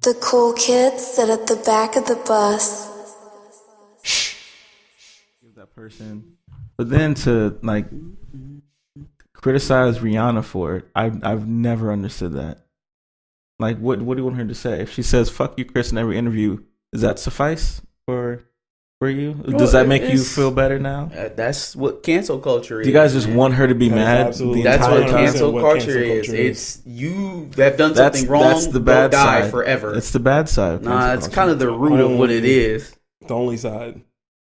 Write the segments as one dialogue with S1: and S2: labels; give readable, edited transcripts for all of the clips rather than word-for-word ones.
S1: The cool kids sit at the back of the bus.
S2: Give that person, but then to like criticize Rihanna for it, I've never understood that. Like, what do you want her to say? If she says "fuck you, Chris" in every interview, does that suffice for you? Does that make you feel better now?
S3: That's what cancel culture is.
S2: Do you guys just want her to be mad?
S3: That's what cancel culture is. It's you have done something wrong. That's the bad side. Die forever.
S2: It's the bad side.
S3: Nah, it's kind of the root of what it is.
S4: The only side.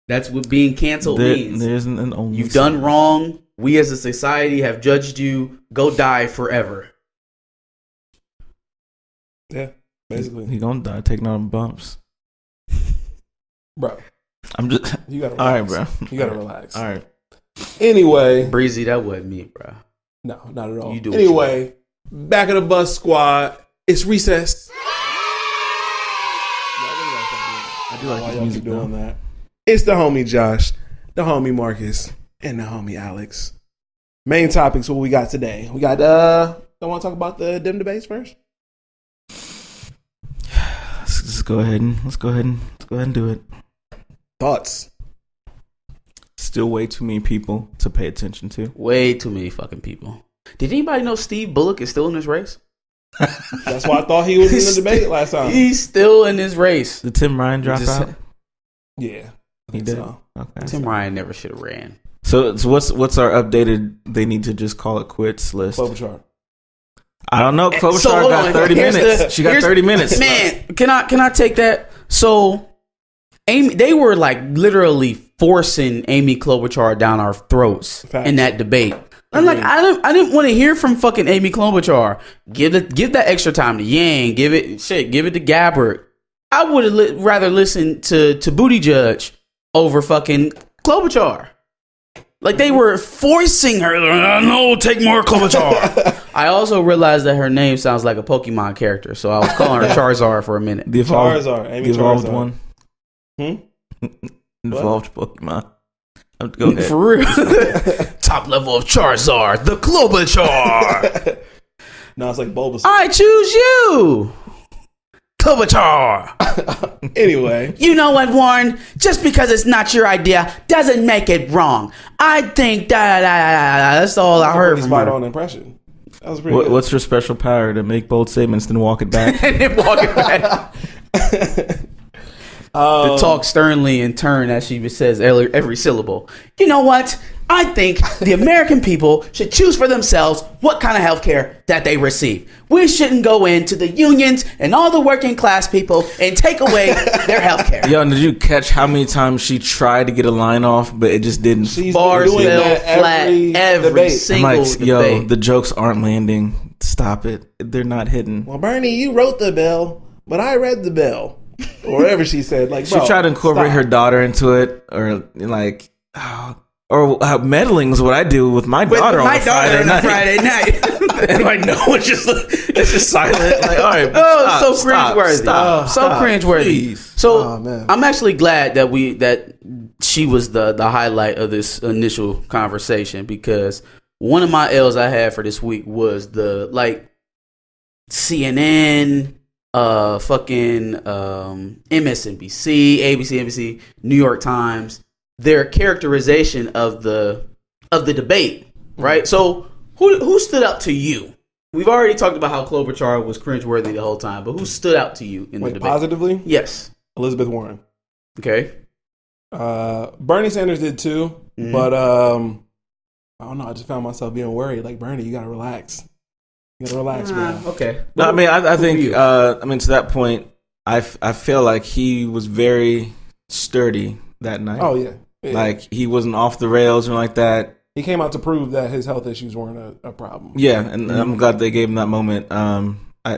S3: That's what being canceled means.
S2: There isn't an only.
S3: You've done wrong. We as a society have judged you. Go die forever.
S4: Yeah, basically.
S2: He gonna die taking on bumps,
S4: bro.
S2: I'm just.
S4: You gotta. Relax.
S2: All right, bro.
S4: You gotta relax.
S2: All right.
S4: Anyway,
S3: Breezy, that wasn't me, bro.
S4: No, not at all.
S3: You do.
S4: Anyway, back of the bus squad. It's recess.
S2: I do like the music
S4: doing that. It's the homie Josh, the homie Marcus, and the homie Alex. Main topics. What we got today? We got. Don't want to talk about the dim debates first.
S2: Let's go ahead and do it.
S4: Thoughts?
S2: Still way too many people to pay attention to.
S3: Way too many fucking people. Did anybody know Steve Bullock is still in this race?
S4: That's why I thought he was in the debate last time.
S3: He's still in this race.
S2: Did Tim Ryan drop out?
S4: Yeah,
S2: he did.
S4: So.
S2: Okay.
S3: Tim Ryan never should have ran.
S2: So what's our updated? They need to just call it quits list.
S4: Klobuchar.
S2: I don't know. Klobuchar got 30 minutes. She got 30 minutes.
S3: Man, can I take that? So, they were like literally forcing Amy Klobuchar down our throats in that debate. I'm like, I didn't want to hear from fucking Amy Klobuchar. Give that extra time to Yang. Give it to Gabbard. I would have rather listened to Buttigieg over fucking Klobuchar. Like, they were forcing her. No, take more Klobuchar. I also realized that her name sounds like a Pokemon character, so I was calling her Charizard for a minute.
S2: The evolved
S4: Charizard.
S2: One. Evolved Pokemon. Go ahead.
S3: For real. Top level of Charizard, the Klobuchar.
S4: No, it's like Bulbasaur.
S3: I choose you. Klobuchar.
S4: Anyway.
S3: You know what, Warren? Just because it's not your idea doesn't make it wrong. I think that's all I heard from
S4: spot
S3: her.
S4: on impression. That was pretty good.
S2: What's your special power to make bold statements then walk it back?
S3: And then walk it back. To talk sternly in turn as she says every syllable. You know what? I think the American people should choose for themselves what kind of health care that they receive. We shouldn't go into the unions and all the working class people and take away their health care.
S2: Yo, did you catch how many times she tried to get a line off, but it just didn't?
S4: She's
S3: bars
S4: doing
S3: fell
S4: that
S3: flat every single
S2: I'm like, yo,
S3: debate.
S2: the jokes aren't landing. Stop it. They're not hitting.
S4: Well, Bernie, you wrote the bill, but I read the bill. Or whatever she said. Like,
S2: she tried to incorporate her daughter into it, or like, meddling is what I do with my daughter on Friday night. And like, no, it's just silent. Like, all right,
S3: so cringeworthy. So cringeworthy. So I'm actually glad that she was the highlight of this initial conversation, because one of my L's I had for this week was the CNN, fucking MSNBC, ABC, NBC, New York Times, their characterization of the debate, right? So who stood up to you? We've already talked about how Klobuchar was cringeworthy the whole time, but who stood out to you in the debate?
S4: Positively?
S3: Yes.
S4: Elizabeth Warren.
S3: Okay.
S4: Bernie Sanders did too, but I don't know. I just found myself being worried. Like, Bernie, you gotta relax. You gotta relax, man.
S3: Okay.
S2: No, I mean, I think, to that point, I feel like he was very sturdy that night.
S4: Oh, yeah.
S2: Like, he wasn't off the rails or like that.
S4: He came out to prove that his health issues weren't a problem.
S2: Yeah, and I'm glad they gave him that moment.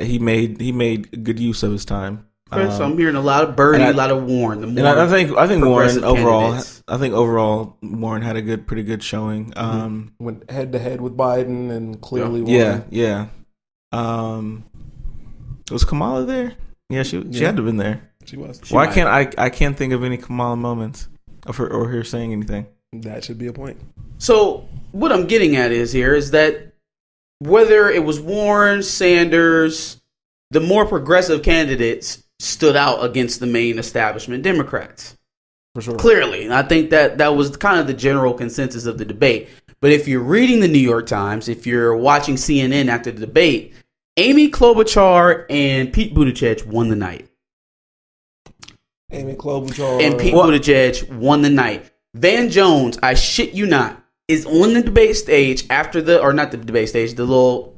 S2: He made good use of his time.
S3: So I'm hearing a lot of Bernie, a lot of Warren.
S2: And I think Warren overall. Candidates. I think overall Warren had a pretty good showing.
S4: Went head to head with Biden and clearly won.
S2: Yeah. Was Kamala there? Yeah, she had to have been there.
S4: She was.
S2: Why can't I can't think of any Kamala moments of her or her saying anything.
S4: That should be a point.
S3: So what I'm getting at is that whether it was Warren, Sanders, the more progressive candidates stood out against the main establishment Democrats.
S4: For sure.
S3: Clearly. And I think that was kind of the general consensus of the debate. But if you're reading the New York Times, if you're watching CNN after the debate, Amy Klobuchar and Pete Buttigieg won the night.
S4: Amy Klobuchar.
S3: And Pete Buttigieg won the night. Van Jones, I shit you not, is on the debate stage after the little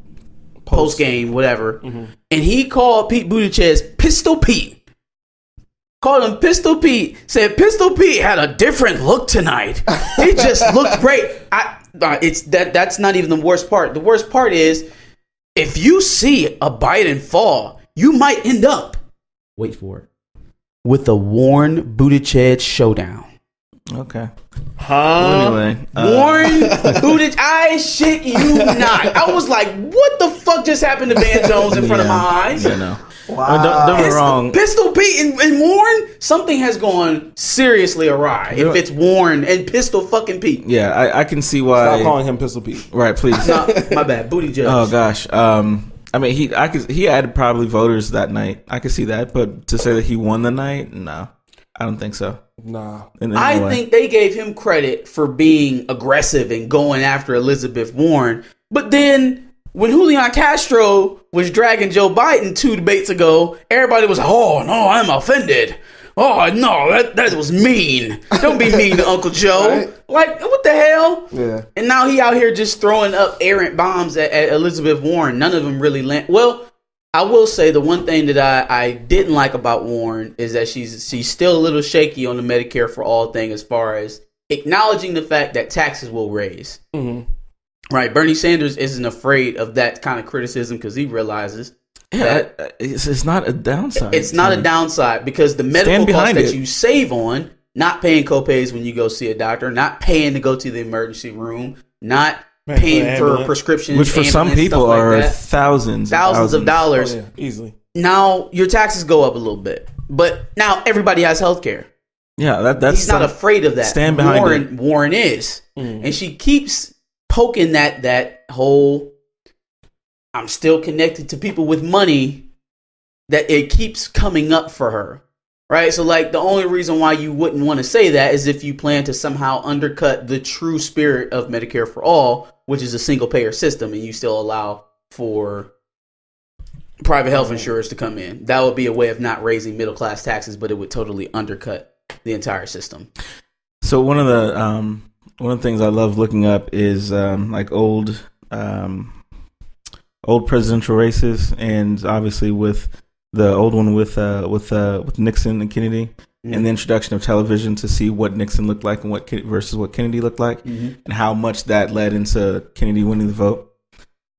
S3: post game, whatever. Mm-hmm. And he called Pete Buttigieg Pistol Pete. Called him Pistol Pete. Said Pistol Pete had a different look tonight. He just looked great. That's not even the worst part. The worst part is if you see a Biden fall, you might end up, wait for it, with a Warren Buttigieg showdown.
S2: Okay.
S4: Huh?
S2: Well, anyway,
S3: Warren Buttigieg, I shit you not. I was like, what the fuck just happened to Van Jones in front of my eyes?
S2: Yeah, no. Wow. Don't get me wrong.
S3: Pistol Pete and Warren, something has gone seriously awry. If it's Warren and Pistol fucking Pete.
S2: Yeah, I can see why.
S4: Stop calling him Pistol Pete.
S2: Right, please.
S3: No, my bad. Buttigieg.
S2: Oh gosh. I mean, he had probably voters that night. I could see that, but to say that he won the night, no, I don't think so.
S4: Nah.
S3: I think they gave him credit for being aggressive and going after Elizabeth Warren, but then when Julian Castro was dragging Joe Biden 2 debates ago, everybody was like, "Oh no, I'm offended. Oh no, that was mean. Don't be mean to Uncle Joe." Right? Like, what the hell?
S4: Yeah.
S3: And now he out here just throwing up errant bombs at Elizabeth Warren. None of them really land. Well, I will say the one thing that I didn't like about Warren is that she's still a little shaky on the Medicare for All thing as far as acknowledging the fact that taxes will raise.
S4: Mm-hmm.
S3: Right. Bernie Sanders isn't afraid of that kind of criticism because he realizes that
S2: it's not a downside.
S3: It's not a downside because the medical costs that you save on not paying copays when you go see a doctor, not paying to go to the emergency room, not paying for prescriptions,
S2: which for some people are thousands
S3: of dollars.
S4: Oh, yeah, easily.
S3: Now your taxes go up a little bit, but now everybody has health care.
S2: Yeah, that's
S3: he's not afraid of that.
S2: Stand behind it.
S3: Warren is, and she keeps poking that whole I'm still connected to people with money, that it keeps coming up for her, right? So like the only reason why you wouldn't want to say that is if you plan to somehow undercut the true spirit of Medicare for All, which is a single payer system, and you still allow for private health insurers to come in. That would be a way of not raising middle class taxes, but it would totally undercut the entire system.
S2: So one of the things I love looking up is like old presidential races, and obviously with the old one with Nixon and Kennedy, and the introduction of television to see what Nixon looked like and versus what Kennedy looked like, and how much that led into Kennedy winning the vote.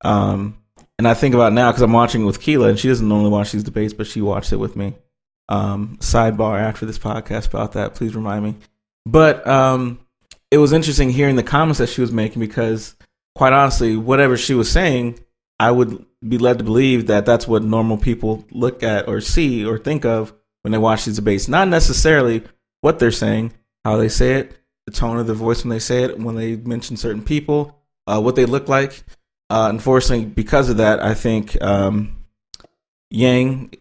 S2: And I think about now because I'm watching it with Keela, and she doesn't normally watch these debates, but she watched it with me. Sidebar after this podcast about that, please remind me. But it was interesting hearing the comments that she was making because, quite honestly, whatever she was saying, I would be led to believe that that's what normal people look at or see or think of when they watch these debates. Not necessarily what they're saying, how they say it, the tone of their voice when they say it, when they mention certain people, what they look like. Unfortunately, because of that, I think Yang,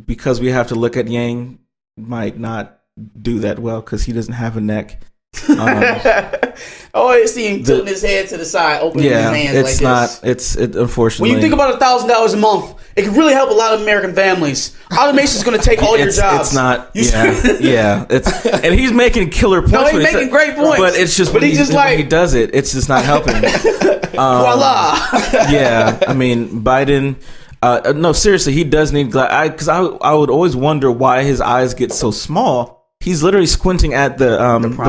S2: because we have to look at Yang, might not do that well because he doesn't have a neck.
S3: I see him tilting his head to the side, opening his hands like this.
S2: It's unfortunately.
S3: When you think about $1,000 a month, it can really help a lot of American families. Automation is going to take all your jobs.
S2: It's not. Yeah. And he's making killer points.
S3: No, he's making great points.
S2: But it's just when he does it, it's just not helping.
S3: Voila.
S2: Yeah, I mean Biden. No, seriously, he does need glasses. Because I would always wonder why his eyes get so small. He's literally squinting at the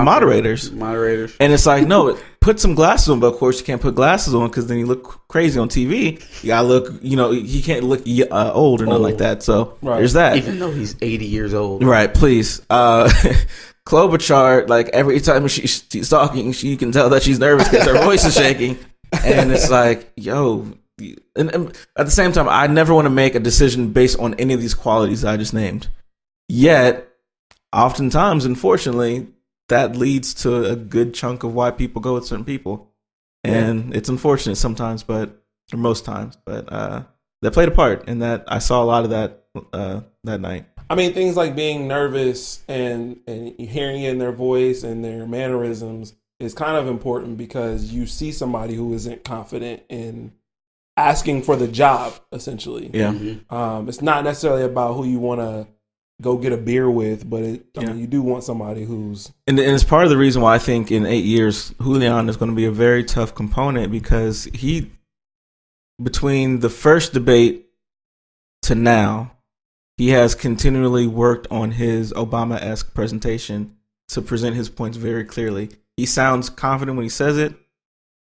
S2: moderators. And it's like, no, put some glasses on. But of course, you can't put glasses on because then you look crazy on TV. You gotta look, he can't look old or nothing like that. So there's that.
S3: Even though he's 80 years old.
S2: Right, please. Klobuchar, like every time she's talking, you can tell that she's nervous because her voice is shaking. And it's like, yo. And at the same time, I never want to make a decision based on any of these qualities I just named. Yet, oftentimes, unfortunately, that leads to a good chunk of why people go with certain people. And it's unfortunate sometimes, or most times. But that played a part in that. I saw a lot of that that night.
S4: I mean, things like being nervous and hearing it in their voice and their mannerisms is kind of important because you see somebody who isn't confident in asking for the job, essentially.
S2: Yeah.
S4: It's not necessarily about who you want to go get a beer with, but I mean, you do want somebody who's...
S2: And it's part of the reason why I think in 8 years, Julian is going to be a very tough component because he, between the first debate to now, he has continually worked on his Obama-esque presentation to present his points very clearly. He sounds confident when he says it.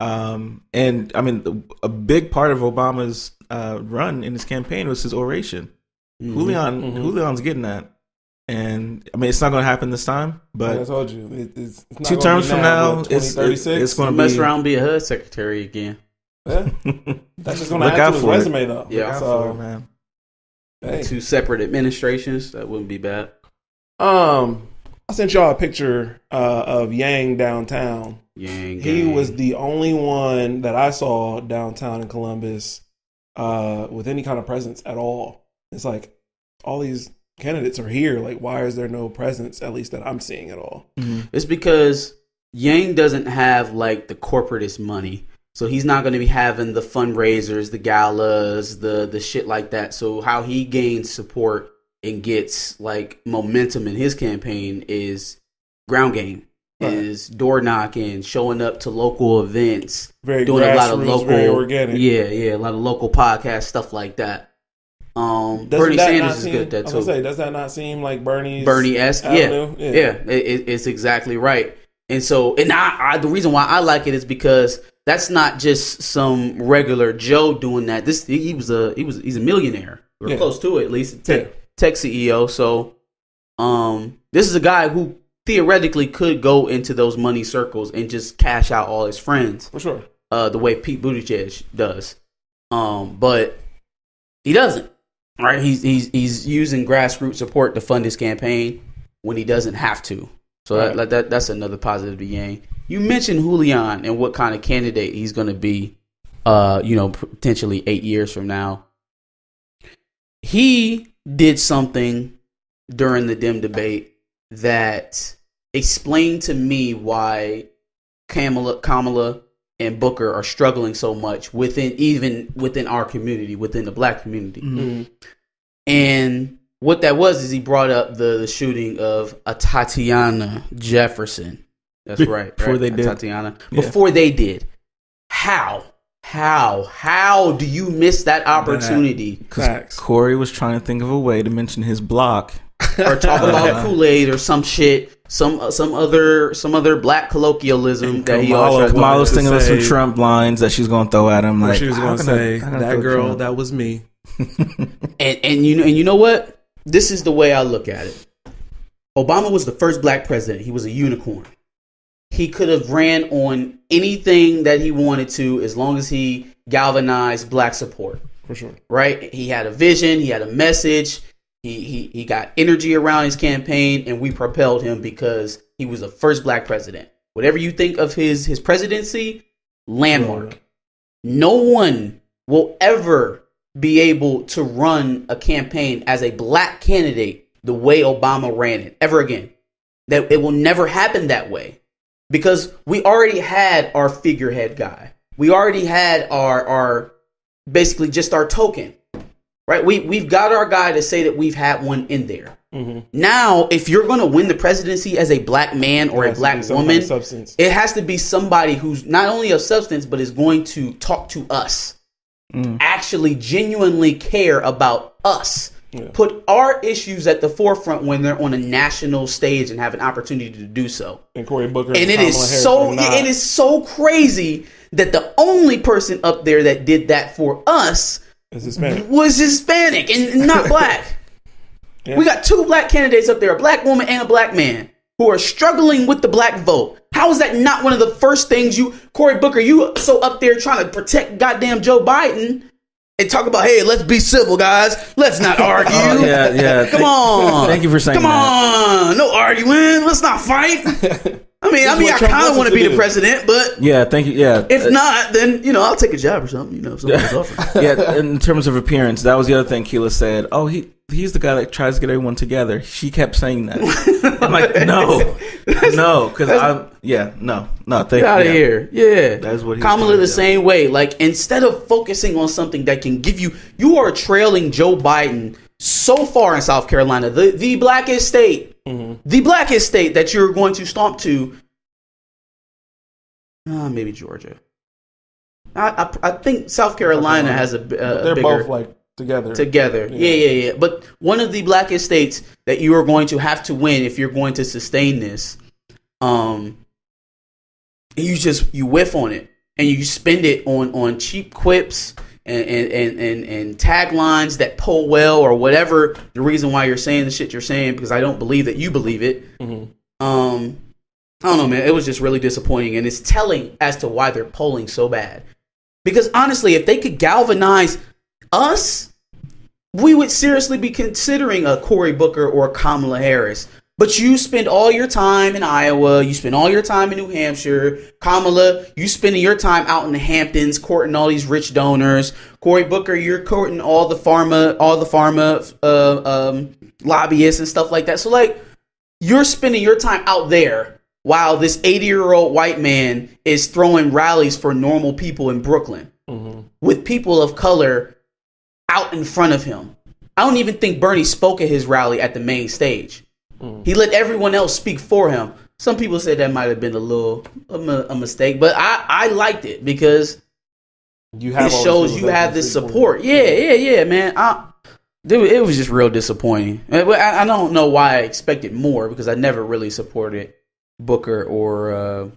S2: And I mean, a big part of Obama's run in his campaign was his oration. Julian's getting that. And I mean, it's not going to happen this time, but
S4: like I told you, it's not
S2: 2 terms from now,
S4: it's
S2: going to
S3: mess around and be a HUD secretary again.
S4: Yeah. That's just going to add to his resume, though.
S3: Yeah,
S2: so, man.
S4: Hey.
S3: 2 separate administrations, that wouldn't be bad.
S4: I sent y'all a picture of Yang downtown. He was the only one that I saw downtown in Columbus with any kind of presence at all. It's like all these candidates are here. Like, why is there no presence, at least that I'm seeing at all?
S3: It's because Yang doesn't have like the corporatist money. So he's not going to be having the fundraisers, the galas, the shit like that. So how he gains support and gets like momentum in his campaign is ground game, is door knocking, showing up to local events,
S4: very
S3: doing a lot of local,
S4: very organic.
S3: a lot of local podcast stuff like that. Bernie Sanders is good at that too.
S4: Does that not seem like
S3: Bernie-esque? Yeah. It's exactly right. And so, and I the reason why I like it is because that's not just some regular Joe doing that. He's a millionaire, or close to it, at least tech CEO. So, this is a guy who theoretically could go into those money circles and just cash out all his friends,
S4: for sure.
S3: The way Pete Buttigieg does, but he doesn't. Right? He's using grassroots support to fund his campaign when he doesn't have to. So that's another positive to Yang. You mentioned Julian and what kind of candidate he's going to be, potentially 8 years from now. He did something during the Dem debate that explained to me why Kamala and Booker are struggling so much within our community, within the black community. Mm-hmm. And what that was is he brought up the shooting of Atatiana Jefferson. That's right.
S2: Before they did.
S3: Atatiana. Yeah. Before they did. How do you miss that opportunity?
S2: Because Corey was trying to think of a way to mention his block.
S3: Or talk about Kool-Aid or some shit. Some other black colloquialism that he always
S2: Kamala's thinking of some Trump lines that she's going to throw at him. Like
S4: she was going to say, that girl, Trump. That was me.
S3: and you know what? This is the way I look at it. Obama was the first black president. He was a unicorn. He could have ran on anything that he wanted to as long as he galvanized black support.
S4: For sure.
S3: Right? He had a vision. He had a message. He got energy around his campaign, and we propelled him because he was the first black president. Whatever you think of his presidency, landmark. No one will ever be able to run a campaign as a black candidate the way Obama ran it ever again. That it will never happen that way because we already had our figurehead guy. We already had our basically just our token. Right, we've got our guy to say that we've had one in there. Mm-hmm. Now, if you're going to win the presidency as a black man or a black woman, it has to be somebody who's not only of substance, but is going to talk to us, actually genuinely care about us, put our issues at the forefront when they're on a national stage and have an opportunity to do so.
S4: And Cory Booker,
S3: and it is so crazy that the only person up there that did that for us was Hispanic and not black. Yeah. We got 2 black candidates up there, a black woman and a black man, who are struggling with the black vote. How is that not one of the first things Cory Booker, you so up there trying to protect goddamn Joe Biden and talk about, hey, let's be civil, guys. Let's not argue.
S2: Yeah.
S3: Come on.
S2: Thank you for saying that.
S3: Come on. No arguing. Let's not fight. I kind of want to be the president, but
S2: yeah, thank you. Yeah,
S3: if not, then I'll take a job or something. Somebody's offering.
S2: Yeah, in terms of appearance, that was the other thing Keela said. Oh, he's the guy that tries to get everyone together. She kept saying that. I'm like, no, because no, thank you.
S3: Get out of here. Yeah,
S2: that's what
S3: Kamala the same way. Like, instead of focusing on something that can give you are trailing Joe Biden so far in South Carolina, the blackest state. Mm-hmm. The blackest state that you're going to stomp to, maybe Georgia. I think South Carolina has
S4: they're
S3: bigger,
S4: both like together.
S3: Yeah. But one of the blackest states that you are going to have to win if you're going to sustain this, you whiff on it and you spend it on cheap quips and taglines that pull well, or whatever the reason why you're saying the shit you're saying, because I don't believe that you believe it. Mm-hmm. I don't know, man. It was just really disappointing, and it's telling as to why they're polling so bad. Because honestly, if they could galvanize us, we would seriously be considering a Cory Booker or Kamala Harris. But you spend all your time in Iowa, you spend all your time in New Hampshire. Kamala, you spending your time out in the Hamptons courting all these rich donors. Cory Booker, you're courting all the pharma lobbyists and stuff like that. So like, you're spending your time out there while this 80-year-old white man is throwing rallies for normal people in Brooklyn, mm-hmm. with people of color out in front of him. I don't even think Bernie spoke at his rally at the main stage. He let everyone else speak for him. Some people said that might have been a mistake, but I liked it because it shows you have this support. Yeah, man. It was just real disappointing. I don't know why I expected more, because I never really supported Booker or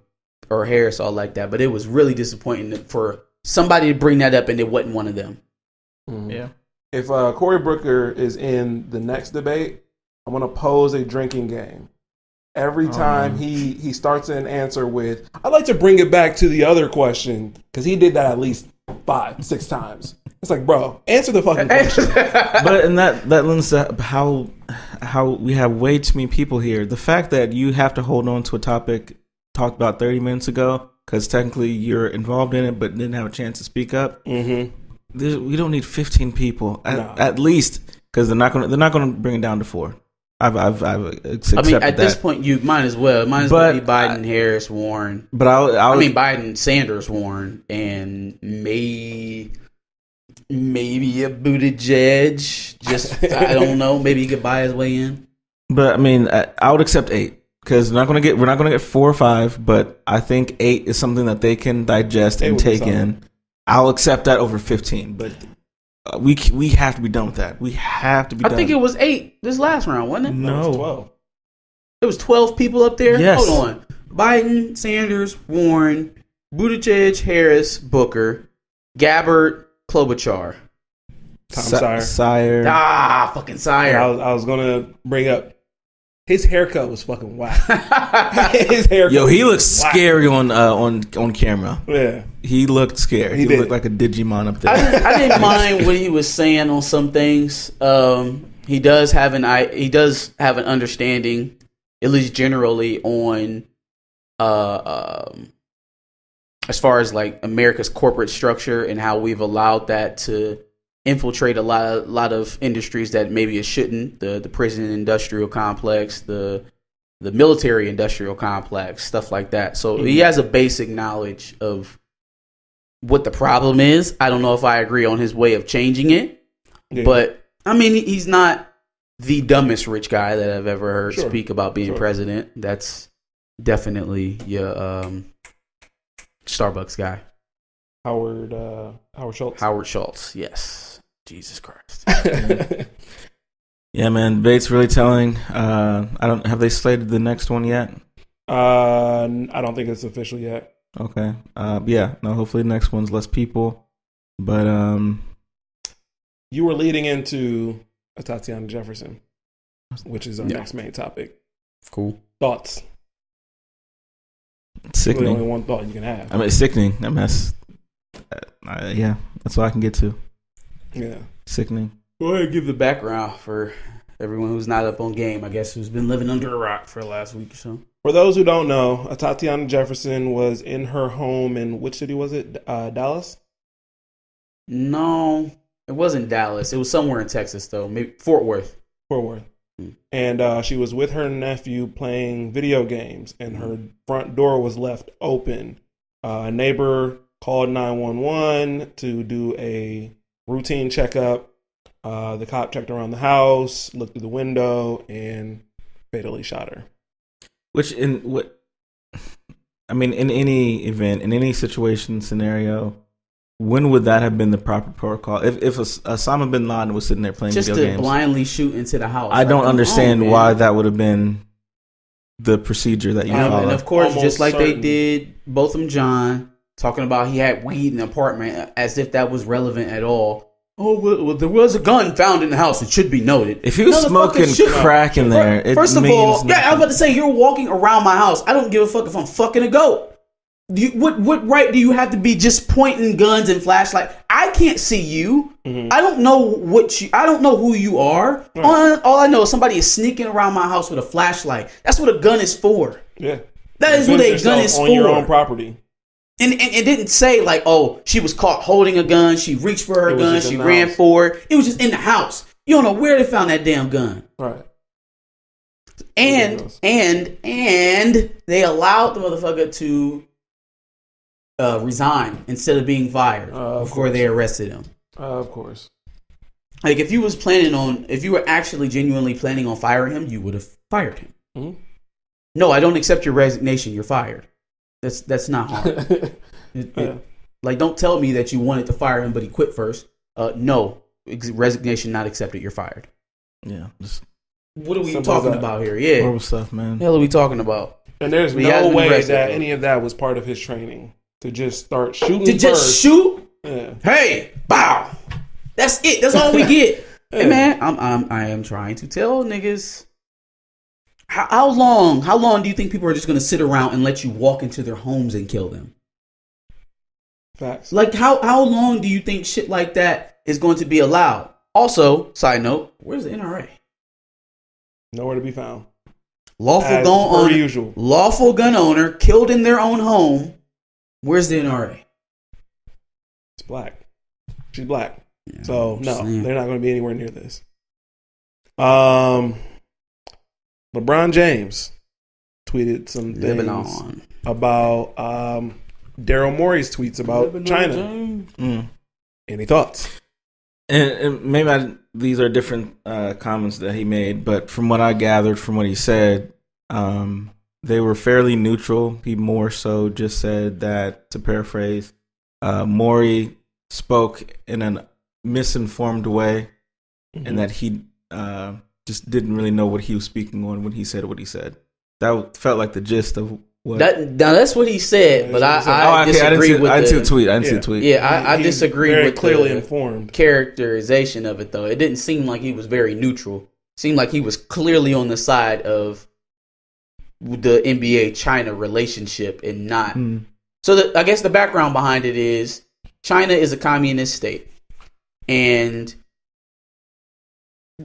S3: Harris all like that. But it was really disappointing for somebody to bring that up and it wasn't one of them.
S4: Mm-hmm. Yeah. If Cory Booker is in the next debate, I'm going to pose a drinking game. Every time he starts an answer with, I'd like to bring it back to the other question, because he did that at least 5-6 times. It's like, bro, answer the fucking question.
S2: But and that lends to how we have way too many people here. The fact that you have to hold on to a topic talked about 30 minutes ago, because technically you're involved in it but didn't have a chance to speak up. Mm-hmm. We don't need 15 people at least, because they're not going to bring it down to 4. I've accepted that.
S3: At this point, you might as well be Biden, Harris, Warren.
S2: But
S3: Biden, Sanders, Warren, and maybe a Buttigieg. Just I don't know. Maybe he could buy his way in.
S2: But I would accept 8, because we're not going to get 4 or 5. But I think 8 is something that they can digest and take in. I'll accept that over 15, but. We have to be done with that. We have to be done.
S3: I think it was 8 this last round, wasn't it?
S2: No,
S4: it was 12.
S3: It was 12 people up there?
S2: Yes.
S3: Hold on. Biden, Sanders, Warren, Buttigieg, Harris, Booker, Gabbard, Klobuchar.
S4: Tom
S2: Sire.
S3: Fucking Sire.
S4: I was going to bring up, his haircut was fucking whack. His haircut.
S2: Yo, he looked scary on camera.
S4: Yeah.
S2: He looked scary. He looked like a Digimon up there.
S3: I didn't mind what he was saying on some things. He does have an understanding, at least generally, on as far as like America's corporate structure and how we've allowed that to infiltrate a lot of industries that maybe it shouldn't. The prison industrial complex, the military industrial complex, stuff like that. So he has a basic knowledge of what the problem is. I don't know if I agree on his way of changing it, but he's not the dumbest rich guy that I've ever heard speak about being president. That's definitely your Starbucks guy.
S4: Howard Schultz.
S3: Howard Schultz, yes. Jesus Christ.
S2: Yeah, man. Debate's really telling. Have they slated the next one yet?
S4: I don't think it's official yet.
S2: Okay. Hopefully the next one's less people. But
S4: you were leading into Atatiana Jefferson, which is our next main topic.
S3: Cool.
S4: Thoughts?
S2: It's sickening.
S4: Only one thought you can have.
S2: It's sickening. That's all I can get to.
S4: Yeah.
S2: Sickening.
S3: Go ahead and give the background for everyone who's not up on game, I guess, who's been living under a rock for the last week or so.
S4: For those who don't know, Atatiana Jefferson was in her home in which city was it? Dallas?
S3: No, it wasn't Dallas. It was somewhere in Texas, though. Maybe Fort Worth.
S4: Fort Worth. And she was with her nephew playing video games, and her front door was left open. A neighbor called 911 to do a routine checkup. The cop checked around the house, looked through the window, and fatally shot her.
S2: In any event, in any situation, scenario, when would that have been the proper protocol? If Osama bin Laden was sitting there playing
S3: just
S2: video games,
S3: to blindly shoot into the house.
S2: I don't understand why that would have been the procedure that you followed.
S3: And of course,
S4: Almost
S3: just like
S4: certain.
S3: they did, Botham John talking about he had weed in the apartment, as if that was relevant at all. Oh, well, there was a gun found in the house. It should be noted.
S2: If he was smoking crack in there,
S3: first of all, yeah, I was about to say, you're walking around my house. I don't give a fuck if I'm fucking a goat. What right do you have to be just pointing guns and flashlight? I can't see you. Mm-hmm. I don't know I don't know who you are. Right. All I know is somebody is sneaking around my house with a flashlight. That's what a gun is for.
S4: Yeah,
S3: that is what a gun is
S4: on
S3: for.
S4: Your own property.
S3: And it didn't say like, oh, she was caught holding a gun. She reached for her gun. She ran for it. It was just in the house. You don't know where they found that damn gun.
S4: Right.
S3: And they allowed the motherfucker to resign instead of being fired before they arrested him.
S4: Of course.
S3: Like if you were actually genuinely planning on firing him, you would have fired him. Mm-hmm. No, I don't accept your resignation. You're fired. That's not hard. Like, don't tell me that you wanted to fire him, but he quit first. No, resignation not accepted. You're fired.
S2: Yeah.
S3: What are we talking about here? Yeah,
S2: horrible stuff, man.
S3: The hell are we talking about?
S4: And there's no way that any of that was part of his training to just start shooting. To just
S3: shoot?
S4: Yeah.
S3: Hey, bow. That's it. That's all we get. Yeah. Hey man, I am trying to tell niggas. How long do you think people are just going to sit around and let you walk into their homes and kill them?
S4: Facts.
S3: Like, how long do you think shit like that is going to be allowed? Also, side note, where's the NRA?
S4: Nowhere to be found.
S3: Lawful gun owner killed in their own home. Where's the NRA?
S4: It's black. She's black. Yeah, so, no, they're not going to be anywhere near this. LeBron James tweeted some things about Daryl Morey's tweets about China. Any thoughts?
S2: And maybe these are different comments that he made, but from what I gathered from what he said, they were fairly neutral. He more so just said that, to paraphrase, Morey spoke in a misinformed way, and that he just didn't really know what he was speaking on when he said what he said. That felt like the gist of what.
S3: Now that's what he said, but I disagree with
S2: I didn't see the tweet.
S3: Yeah, I disagree with
S4: clearly informed
S3: characterization of it, though. It didn't seem like he was very neutral. It seemed like he was clearly on the side of the NBA China relationship and not. So I guess the background behind it is China is a communist state, and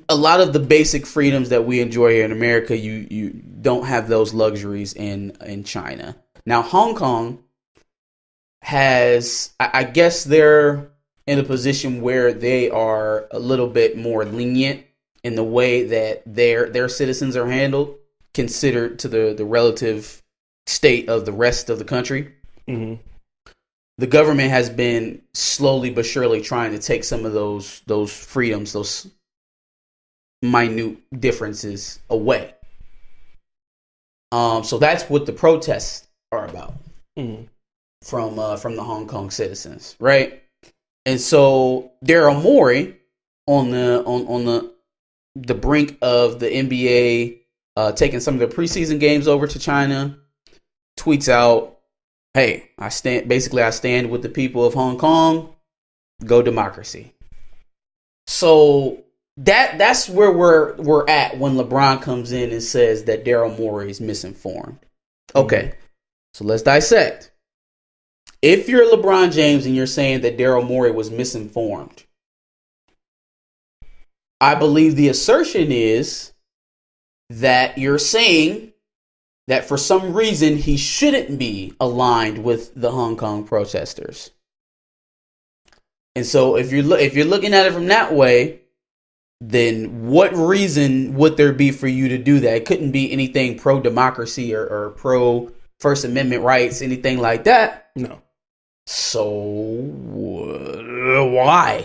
S3: a lot of the basic freedoms that we enjoy here in America, you don't have those luxuries in China. Now, Hong Kong has, I guess they're in a position where they are a little bit more lenient in the way that their citizens are handled, considered to the relative state of the rest of the country. Mm-hmm. The government has been slowly but surely trying to take some of those freedoms, those minute differences away. So that's what the protests are about from the Hong Kong citizens, right? And so Daryl Morey on the brink of the NBA taking some of the preseason games over to China, tweets out, "Hey, I stand with the people of Hong Kong. Go democracy." So that's where we're at when LeBron comes in and says that Daryl Morey is misinformed. Okay, so let's dissect. If you're LeBron James and you're saying that Daryl Morey was misinformed, I believe the assertion is that you're saying that for some reason he shouldn't be aligned with the Hong Kong protesters. And so if you're looking at it from that way, then what reason would there be for you to do that? It couldn't be anything pro-democracy or pro-First Amendment rights, anything like that.
S4: No.
S3: So why?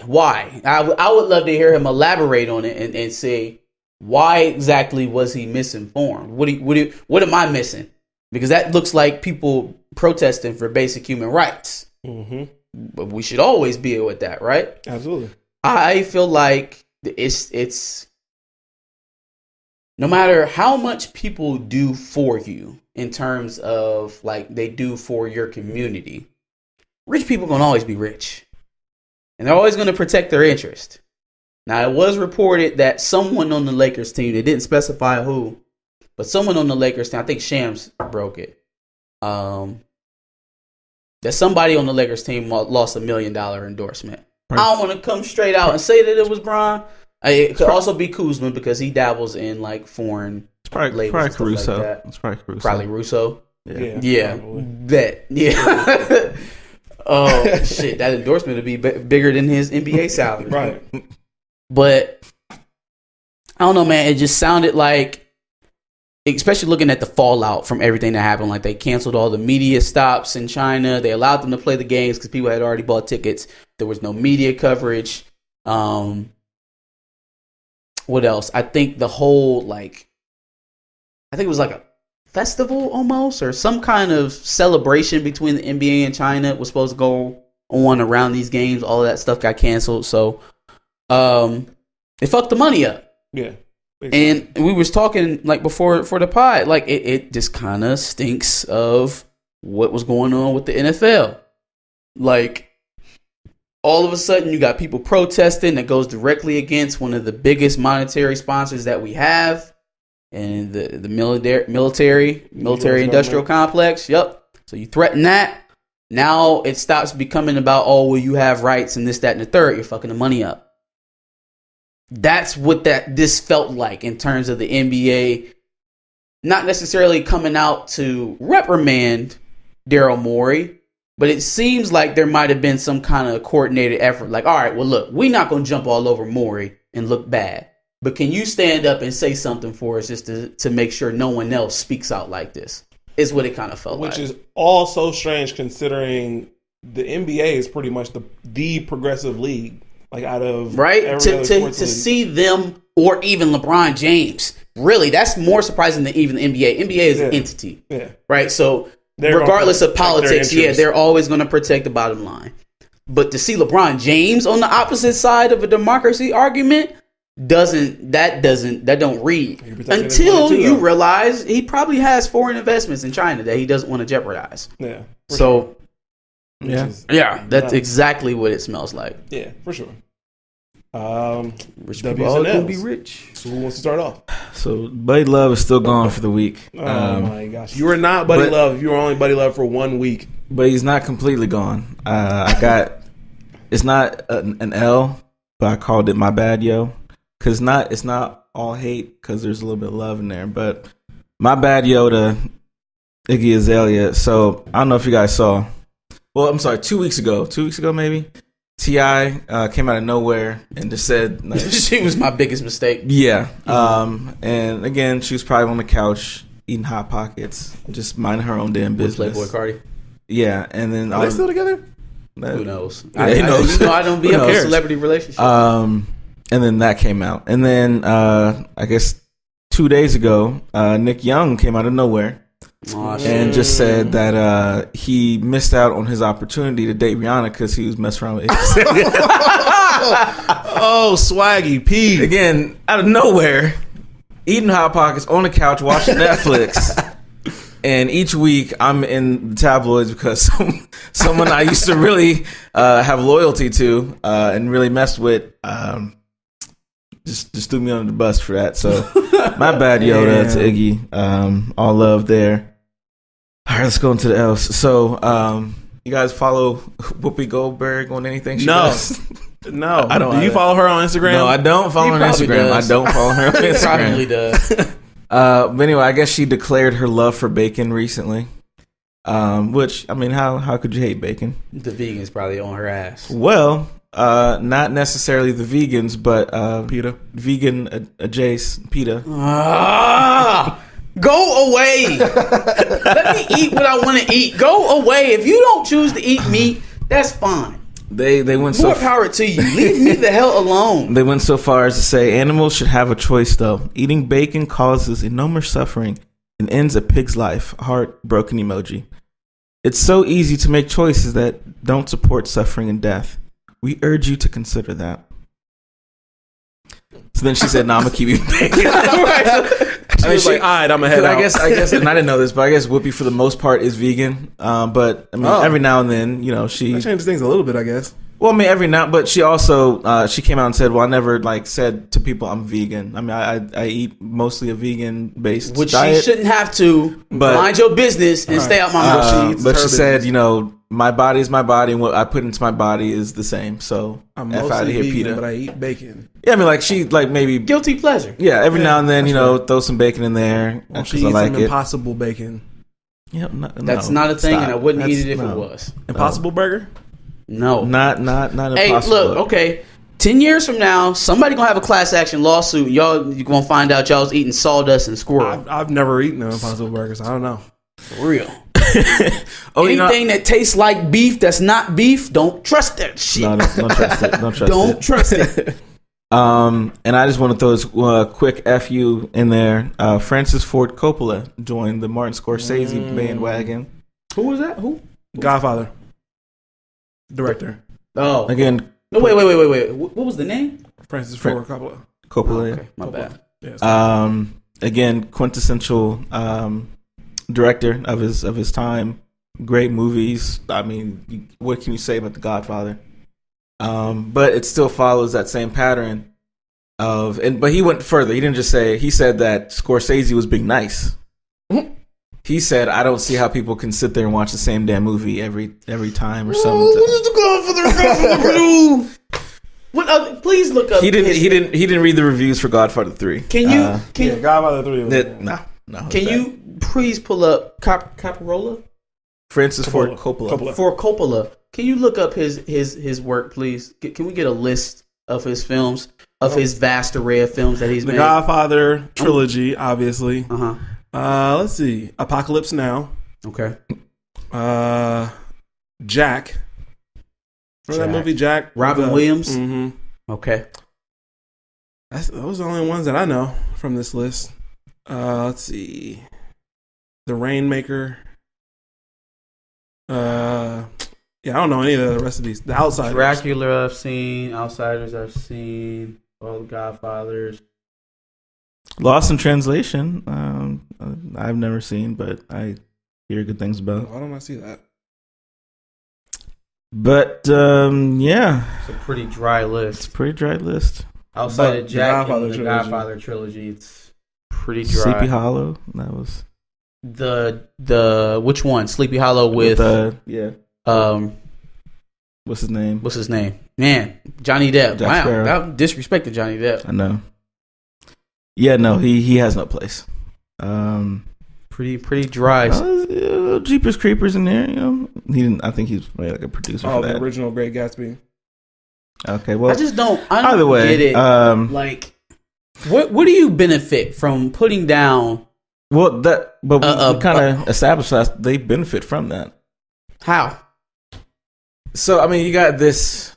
S3: I would love to hear him elaborate on it and say, why exactly was he misinformed? What am I missing? Because that looks like people protesting for basic human rights. Mm-hmm. But we should always be with that, right?
S4: Absolutely.
S3: I feel like it's no matter how much people do for you in terms of like they do for your community, rich people are going to always be rich. And they're always going to protect their interest. Now, it was reported that someone on the Lakers team, they didn't specify who, but someone on the Lakers team, I think Shams broke it, that somebody on the Lakers team lost $1 million endorsement. Right. I don't want to come straight out and say that it was Bron. It could also be Kuzma because he dabbles in like foreign labels. Probably Caruso. Like that. It's probably Caruso. Probably Russo. Yeah. Bet. Yeah. Oh, shit. That endorsement would be bigger than his NBA salary.
S4: Right.
S3: But I don't know, man. It just sounded like, especially looking at the fallout from everything that happened, like they canceled all the media stops in China. They allowed them to play the games because people had already bought tickets. There was no media coverage. What else? I think the whole I think it was like a festival almost, or some kind of celebration between the NBA and China was supposed to go on around these games. All of that stuff got canceled. So, it fucked the money up.
S4: Yeah.
S3: And we was talking like before for the pod, like it just kind of stinks of what was going on with the NFL. Like all of a sudden you got people protesting that goes directly against one of the biggest monetary sponsors that we have, and the military industrial complex. Yep. So you threaten that. Now it stops becoming about, oh, well, you have rights and this, that, and the third. You're fucking the money up. That's what this felt like in terms of the NBA, not necessarily coming out to reprimand Daryl Morey, but it seems like there might have been some kind of coordinated effort. Like, all right, well, look, we're not going to jump all over Morey and look bad, but can you stand up and say something for us just to make sure no one else speaks out like this? Is what it kind of felt like.
S4: Which is all so strange considering the NBA is pretty much the progressive league. Like out of
S3: right to see them or even LeBron James, really, that's more surprising than even the NBA. NBA is an entity, right? So regardless of politics, they're always going to protect the bottom line. But to see LeBron James on the opposite side of a democracy argument don't read until you realize he probably has foreign investments in China that he doesn't want to jeopardize.
S4: Yeah.
S3: So.
S4: Sure.
S3: That's exactly what it smells like.
S4: Yeah, for sure.
S3: Rich people always gonna be rich.
S4: So who wants to start off?
S2: So Buddy Love is still gone for the week.
S4: Oh my gosh, you were not Buddy Love. You were only Buddy Love for 1 week.
S2: But he's not completely gone. It's not an L, but I called it my bad, yo, because it's not all hate because there's a little bit of love in there. But my bad, yo, to Iggy Azalea. So I don't know if you guys saw. Well, I'm sorry, 2 weeks ago maybe, T.I. Came out of nowhere and just said... Like,
S3: she was my biggest mistake.
S2: Yeah. And again, she was probably on the couch eating Hot Pockets, just minding her own damn business.
S3: With Playboy Cardi.
S2: Yeah, and then...
S4: Are they still together?
S3: Who knows?
S2: Yeah, I
S3: don't be up in celebrity relationships.
S2: And then that came out. And then, I guess, 2 days ago, Nick Young came out of nowhere. And just said that he missed out on his opportunity to date Rihanna because he was messing around with
S4: Oh, Swaggy P.
S2: Again, out of nowhere, eating Hot Pockets on the couch, watching Netflix. And each week I'm in the tabloids because someone I used to really have loyalty to and really messed with just threw me under the bus for that. So my bad, Yoda, to Iggy. All love there. All right, let's go into the L's. So you guys follow Whoopi Goldberg on anything she does?
S4: No. I don't. Do you follow her on Instagram?
S2: No, I don't follow her on Instagram. I don't follow her on Instagram.
S3: Probably does.
S2: But anyway, I guess she declared her love for bacon recently. Which, I mean, how could you hate bacon?
S3: The vegans probably on her ass.
S2: Well, not necessarily the vegans, but
S4: PETA.
S2: Vegan adjacent PETA.
S3: Go away. Let me eat what I want to eat. Go away. If you don't choose to eat meat, that's fine.
S2: They went
S3: More power to you. Leave me the hell alone.
S2: They went so far as to say animals should have a choice, though. Eating bacon causes enormous suffering and ends a pig's life. Heart broken emoji. It's so easy to make choices that don't support suffering and death. We urge you to consider that. So then she said, "No, I'm gonna keep eating bacon."
S4: She was like, "All right, I'm gonna head out."
S2: I guess, and I didn't know this, but I guess Whoopi for the most part is vegan. But I mean, every now and then, you know, she
S4: that changes things a little bit, I guess.
S2: Well, I mean, every now, but she also she came out and said, "Well, I never said to people I'm vegan. I mean, I eat mostly a vegan based diet,
S3: she shouldn't have to. But mind your business and stay out my mouth."
S2: But she said, you know, my body is my body, and what I put into my body is the same. So
S4: I'm mostly vegan, but I eat bacon.
S2: Yeah, I mean, she maybe
S3: guilty pleasure.
S2: Yeah, every now and then, you know, throw some bacon in there.
S4: Well, she eats some Impossible bacon.
S2: Yeah,
S3: that's not a thing, and I wouldn't eat it if it was.
S4: Impossible burger.
S3: No,
S2: not impossible.
S3: Hey, look, okay. 10 years from now, somebody gonna have a class action lawsuit. Y'all, you gonna find out y'all was eating sawdust and squirrel.
S4: I've never eaten an Impossible burger, so I don't know.
S3: For real. Anything that tastes like beef that's not beef, don't trust that shit.
S2: No, don't trust it.
S3: Don't trust it.
S2: And I just want to throw this quick FU in there. Francis Ford Coppola joined the Martin Scorsese bandwagon.
S3: Who was that? Who?
S4: Godfather. Director.
S3: Oh.
S2: Again.
S3: No, wait. What was the name?
S4: Francis Ford Coppola.
S2: Coppola.
S3: Okay, my bad.
S4: Yes.
S2: Again, quintessential director of his time. Great movies. I mean, what can you say about The Godfather? But it still follows that same pattern but he went further. He didn't just say, he said that Scorsese was being nice. He said, I don't see how people can sit there and watch the same damn movie every time or something.
S3: What is The Godfather? What? Please look up.
S2: He didn't read the reviews for Godfather 3.
S3: Can you?
S4: Godfather 3.
S2: No.
S3: Can you please pull up Caparola?
S2: Francis Ford Coppola.
S3: For Coppola, can you look up his work, please? Can we get a list of his films, of his vast array of films that he's made?
S4: The Godfather trilogy, obviously.
S3: Uh-huh.
S4: Let's see. Apocalypse Now.
S3: Okay.
S4: Jack. Remember that movie, Jack?
S3: Robin Williams?
S4: Mm-hmm.
S3: Okay.
S4: Those are the only ones that I know from this list. Let's see. The Rainmaker. Yeah, I don't know any of the rest of these. The Outsiders.
S3: Dracula I've seen. Outsiders I've seen. All the Godfathers.
S2: Lost in Translation. I've never seen, but I hear good things about.
S4: Why don't I see that?
S2: But yeah,
S3: it's a pretty dry list.
S2: It's a pretty dry list.
S3: Outside of Jack and the Godfather trilogy, it's pretty dry.
S2: Sleepy Hollow. That was
S3: the which one? Sleepy Hollow with
S2: yeah. What's his name? Man, Johnny Depp.
S3: Jack Sparrow. Wow, that disrespected Johnny Depp.
S2: I know. Yeah, no, he has no place.
S3: Pretty dry.
S2: Jeepers Creepers in there, you know. He didn't. I think he's like a producer.
S4: Oh,
S2: for that.
S4: The original Great Gatsby.
S2: Okay, well,
S3: I don't
S2: either way,
S3: get it. Like, what do you benefit from putting down?
S2: Well, we kind of established that they benefit from that.
S3: How?
S2: So, I mean, you got this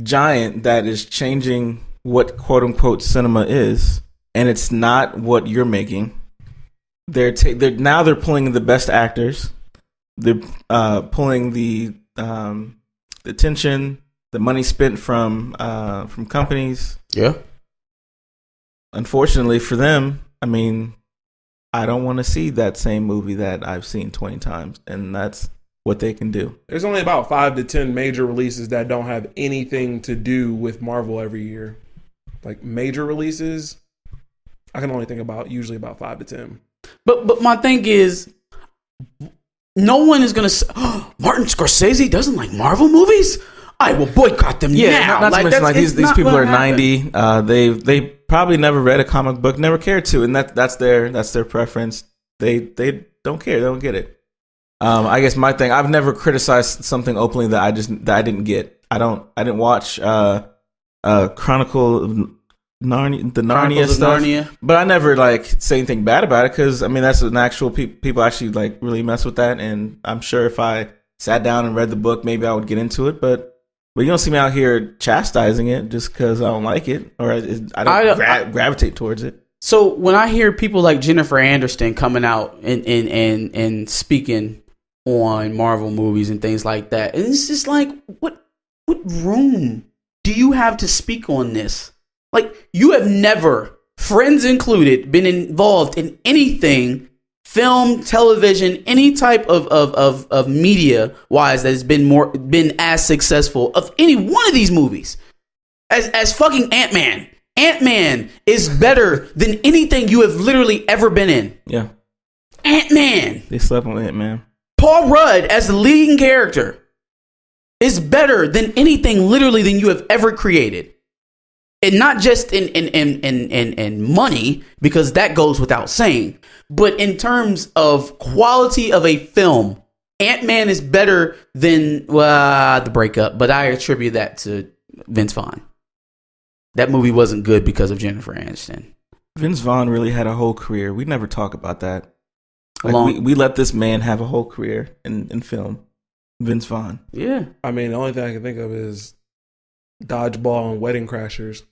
S2: giant that is changing what quote unquote cinema is, and it's not what you're making. They're pulling the best actors. They're pulling the attention, the money spent from companies.
S3: Yeah.
S2: Unfortunately for them, I mean, I don't want to see that same movie that I've seen 20 times, and that's what they can do.
S4: There's only about 5 to 10 major releases that don't have anything to do with Marvel every year. Like major releases, I can only think about usually about 5 to 10.
S3: But my thing is, no one is gonna say, oh, Martin Scorsese doesn't like Marvel movies. I will boycott them now.
S2: Not to mention, like these people are 90. They probably never read a comic book, never cared to, and that's their preference. They don't care. They don't get it. I guess my thing, I've never criticized something openly that I didn't get. I didn't watch Chronicle of Narnia, the Narnia stuff, but I never like say anything bad about it because I mean that's an actual people actually like really mess with that, and I'm sure if I sat down and read the book, maybe I would get into it, but you don't see me out here chastising it just because I don't like it or I don't gravitate towards it.
S3: So when I hear people like Jennifer Aniston coming out and speaking on Marvel movies and things like that, and it's just like, what room do you have to speak on this? Like, you have never, friends included, been involved in anything, film, television, any type of media wise that has been as successful of any one of these movies as fucking Ant-Man. Ant-Man is better than anything you have literally ever been in.
S2: Yeah.
S3: Ant-Man.
S2: They slept on Ant-Man.
S3: Paul Rudd as the leading character is better than anything literally than you have ever created. And not just in money, because that goes without saying, but in terms of quality of a film, Ant-Man is better than the breakup, but I attribute that to Vince Vaughn. That movie wasn't good because of Jennifer Aniston.
S2: Vince Vaughn really had a whole career. We never talk about that. Like we let this man have a whole career in film. Vince Vaughn.
S3: Yeah.
S4: I mean, the only thing I can think of is Dodgeball and Wedding Crashers.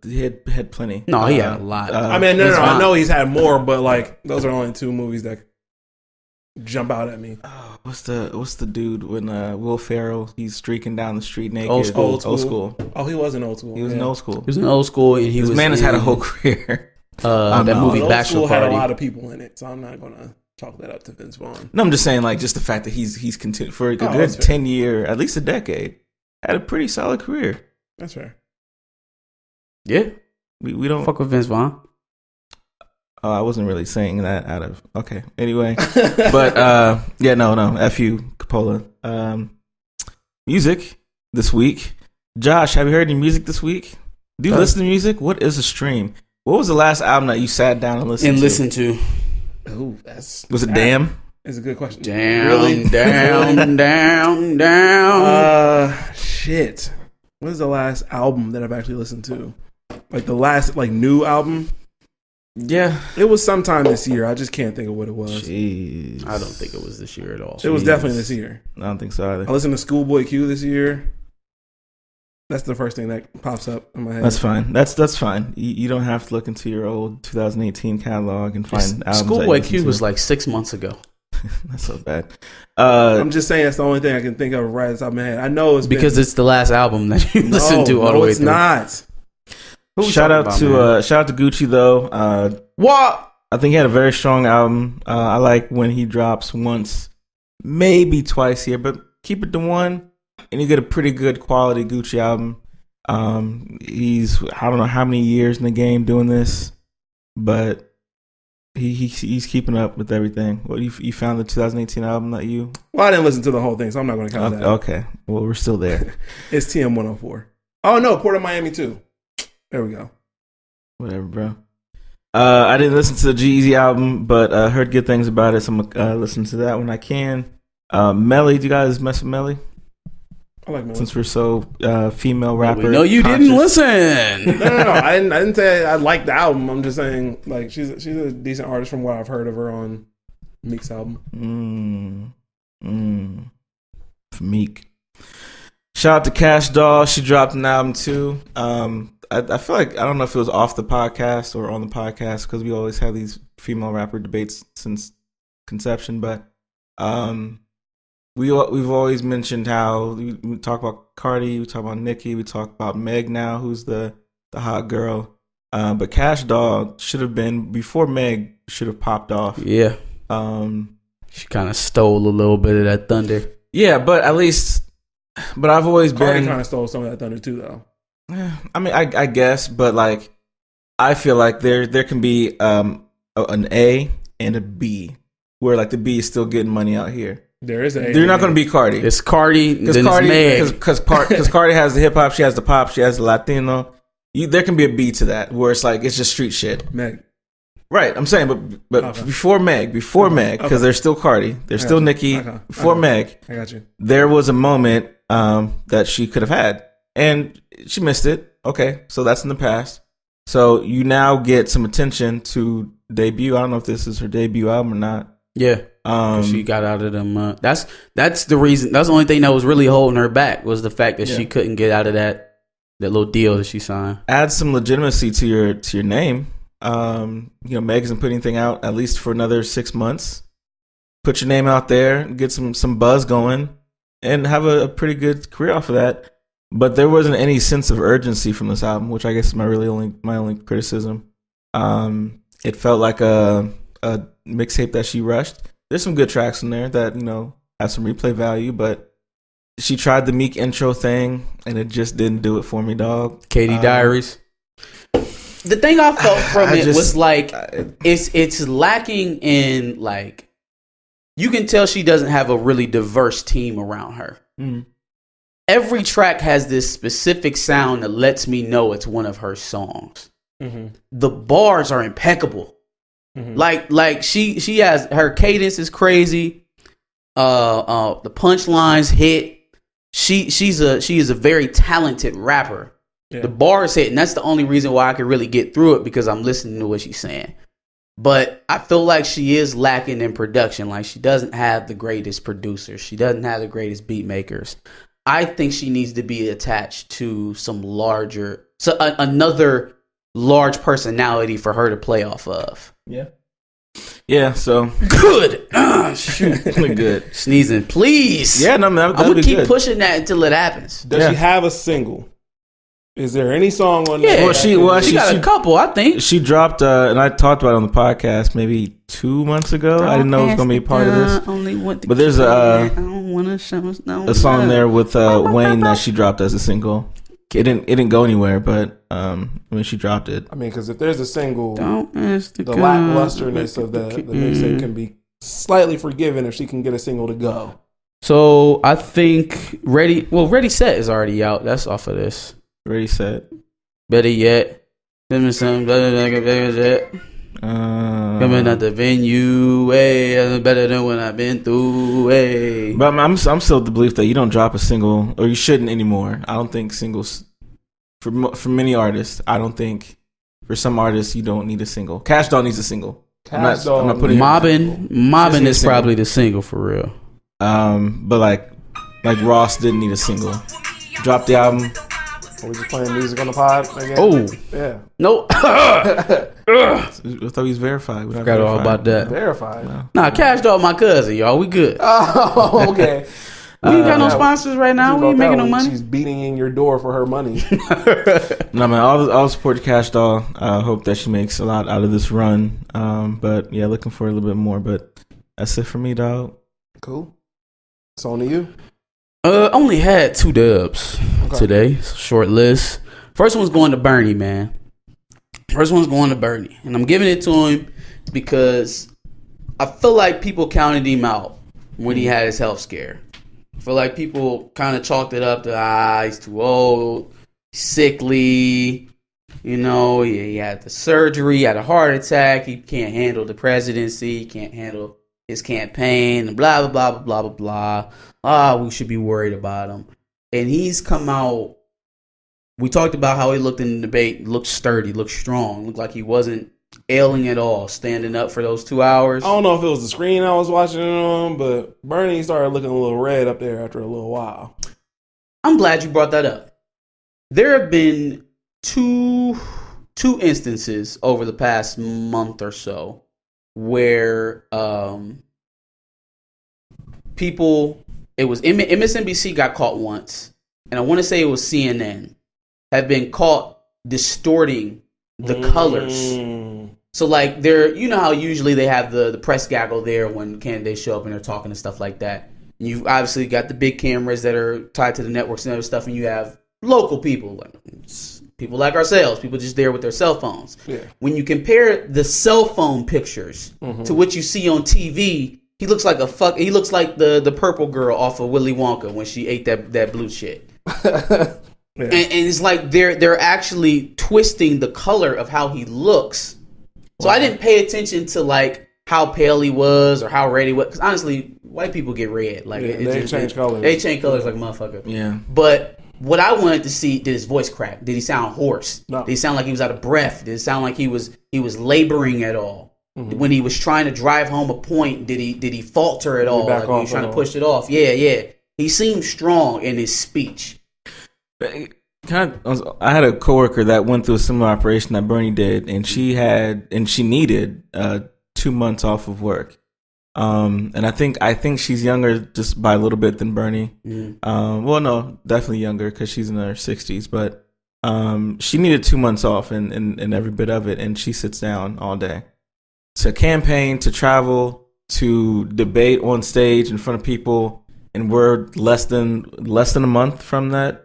S2: He had plenty.
S3: No, he had a lot.
S4: I mean, no, I know he's had more, but like those are only two movies that jump out at me.
S2: What's the dude when Will Ferrell, he's streaking down the street naked?
S3: Old School.
S2: Old School.
S4: Oh, he was in Old School.
S2: He was in Old School.
S3: He was in Old School, and
S2: this man has had a whole career.
S3: That movie
S4: Old
S3: Bachelor
S4: School
S3: Party
S4: had a lot of people in it, so I'm not gonna chalk that up to Vince Vaughn.
S2: No, I'm just saying, like, just the fact that he's continued for a good 10 year, at least a decade, had a pretty solid career.
S4: That's fair.
S3: Yeah,
S2: we don't
S3: fuck with Vince Vaughn.
S2: I wasn't really saying that out of anyway, but yeah, no, F you, Coppola. Music this week. Josh, have you heard any music this week? Do you listen to music? What is a stream? What was the last album that you sat down and listened to?
S4: Oh,
S2: was it Damn?
S4: It's a good question.
S3: Down,
S4: really?
S3: down.
S4: Shit. What is the last album that I've actually listened to? Like the last new album?
S2: Yeah.
S4: It was sometime this year. I just can't think of what it was.
S2: Jeez.
S3: I don't think it was this year at all.
S4: It was definitely this year.
S2: I don't think so either.
S4: I listened to Schoolboy Q this year. That's the first thing that pops up in my head.
S2: That's fine. That's fine. You don't have to look into your old 2018 catalog and find albums.
S3: Schoolboy Q was like 6 months ago.
S2: That's so bad.
S4: I'm just saying that's the only thing I can think of right at the top of my head. I know it's
S3: because it's the last album that you listened to all the way
S4: it's
S3: through.
S4: Not.
S2: Shout out to Gucci though.
S3: What?
S2: I think he had a very strong album. I like when he drops once, maybe twice here, but keep it to one, and you get a pretty good quality Gucci album. He's I don't know how many years in the game doing this, but he's keeping up with everything. What you found the 2018 album that you?
S4: Well, I didn't listen to the whole thing, so I'm not going to count that.
S2: Okay, well we're still there.
S4: It's TM 104. Oh no, Port of Miami too. There we go.
S2: Whatever, bro. I didn't listen to the G-Eazy album, but heard good things about it, so I'm gonna listen to that when I can. Melly, do you guys mess with Melly?
S4: I like Melly.
S2: Since we're so female rapper.
S3: No, you
S2: conscious.
S3: didn't listen.
S4: No. I didn't say I liked the album. I'm just saying like she's a decent artist from what I've heard of her on Meek's album.
S2: Meek. Shout out to Kash Doll. She dropped an album too. I feel like I don't know if it was off the podcast or on the podcast because we always have these female rapper debates since conception, but we've always mentioned how we talk about Cardi, we talk about Nicki, we talk about Meg now, who's the hot girl. But Kash Doll should have been before Meg should have popped off.
S3: Yeah. She kind of stole a little bit of that thunder.
S2: Yeah, but at least, I've always
S4: Cardi
S2: been
S4: kind of stole some of that thunder too, though.
S2: I mean, I guess, but like, I feel like there can be an A and a B, where like the B is still getting money out here. They're not going to be Cardi.
S3: It's Cardi. Then Cardi, it's Meg.
S2: Because Cardi has the hip hop, she has the pop, she has the Latino. There can be a beat to that where it's like it's just street shit.
S4: Meg.
S2: Right, I'm saying, but okay. before Meg, because there's still Cardi, there's still Nicki. Before Meg,
S4: I got you.
S2: There was a moment that she could have had, and she missed it. Okay, so that's in the past. So you now get some attention to debut. I don't know if this is her debut album or not.
S3: Yeah, she got out of them. That's the reason. That's the only thing that was really holding her back was the fact that she couldn't get out of that little deal that she signed.
S2: Add some legitimacy to your name. Meg isn't putting anything out at least for another 6 months. Put your name out there, get some buzz going, and have a pretty good career off of that. But there wasn't any sense of urgency from this album, which I guess is my only criticism. It felt like a mixtape that she rushed. There's some good tracks in there that have some replay value, but she tried the Meek intro thing, and it just didn't do it for me, dog.
S3: Katie Diaries. The thing I felt from was like it's lacking in like you can tell she doesn't have a really diverse team around her. Mm-hmm. Every track has this specific sound that lets me know it's one of her songs. Mm-hmm. The bars are impeccable. Mm-hmm. Like she has her cadence is crazy. The punchlines hit. She is a very talented rapper. Yeah. The bars hit, and that's the only reason why I could really get through it because I'm listening to what she's saying. But I feel like she is lacking in production. Like she doesn't have the greatest producers. She doesn't have the greatest beat makers. I think she needs to be attached to another large personality for her to play off of.
S2: Yeah. Yeah, so
S3: good. Shoot.
S2: Good.
S3: Sneezing, please.
S2: Yeah, no, man,
S3: I'm gonna keep pushing that until it happens.
S4: Does she have a single? Is there any song on
S3: there? Yeah, she got a couple, I think.
S2: She dropped, and I talked about it on the podcast maybe 2 months ago. I didn't know it was going to be a part of this. But there's a song there with Wayne that she dropped as a single. It didn't go anywhere, but she dropped it.
S4: I mean, because if there's a single, the lacklusterness of the mixtape can be slightly forgiven if she can get a single to go.
S3: So I think Ready Set is already out. That's off of this.
S2: Ready, Set.
S3: Better yet. Coming at the venue, way better than when I've been through, way.
S2: But I'm still of the belief that you don't drop a single, or you shouldn't anymore. I don't think singles, for many artists, I don't think, for some artists, you don't need a single. Kash Doll needs a single.
S3: I'm not putting Mobbin is probably the single for real.
S2: But like Ross didn't need a single. Dropped the album.
S4: Are we just playing music on the pod again?
S3: Oh.
S4: Yeah.
S3: Nope.
S2: I thought he was verified.
S3: Forgot all about that.
S4: Verified?
S2: No.
S3: Nah, Kash Doll my cousin, y'all. We good.
S4: Oh, okay.
S3: We ain't got no sponsors right now. We ain't making no money.
S4: She's beating in your door for her money.
S2: No, man. I'll support Kash Doll. I hope that she makes a lot out of this run. But yeah, looking for a little bit more. But that's it for me, dog.
S4: Cool. It's on to you.
S3: Only had 2 dubs today. Short list. First one's going to Bernie, man. And I'm giving it to him because I feel like people counted him out when he had his health scare. I feel like people kind of chalked it up to, he's too old, sickly, he had the surgery, he had a heart attack, he can't handle the presidency, he can't handle his campaign, blah, blah, blah, blah, blah, blah. We should be worried about him. And he's come out. We talked about how he looked in the debate, looked sturdy, looked strong, looked like he wasn't ailing at all, standing up for those 2 hours.
S4: I don't know if it was the screen I was watching it on, but Bernie started looking a little red up there after a little while.
S3: I'm glad you brought that up. There have been two instances over the past month or so where people, it was MSNBC got caught once, and I want to say it was CNN, have been caught distorting the colors. So like how usually they have the press gaggle there when candidates show up and they're talking and stuff like that. And you've obviously got the big cameras that are tied to the networks and other stuff, and you have local people, like people like ourselves, people just there with their cell phones.
S4: Yeah.
S3: When you compare the cell phone pictures to what you see on TV, he looks like he looks like the purple girl off of Willy Wonka when she ate that blue shit. Yeah. And it's like they're actually twisting the color of how he looks. So I didn't pay attention to like how pale he was or how red he was. Because honestly, white people get red. Like
S4: they change colors.
S3: They change colors like a motherfucker.
S2: Yeah.
S3: But what I wanted to see, did his voice crack? Did he sound hoarse?
S4: No.
S3: Did he sound like he was out of breath? Did it sound like he was laboring at all? Mm-hmm. When he was trying to drive home a point, did he falter at all? Like he was trying to push it off. Yeah. He seemed strong in his speech.
S2: I had a coworker that went through a similar operation that Bernie did, and she needed 2 months off of work. And I think she's younger just by a little bit than Bernie. Well, no, definitely younger because she's in her 60s. But she needed 2 months off and every bit of it, and she sits down all day to campaign, to travel, to debate on stage in front of people. And we're less than a month from that.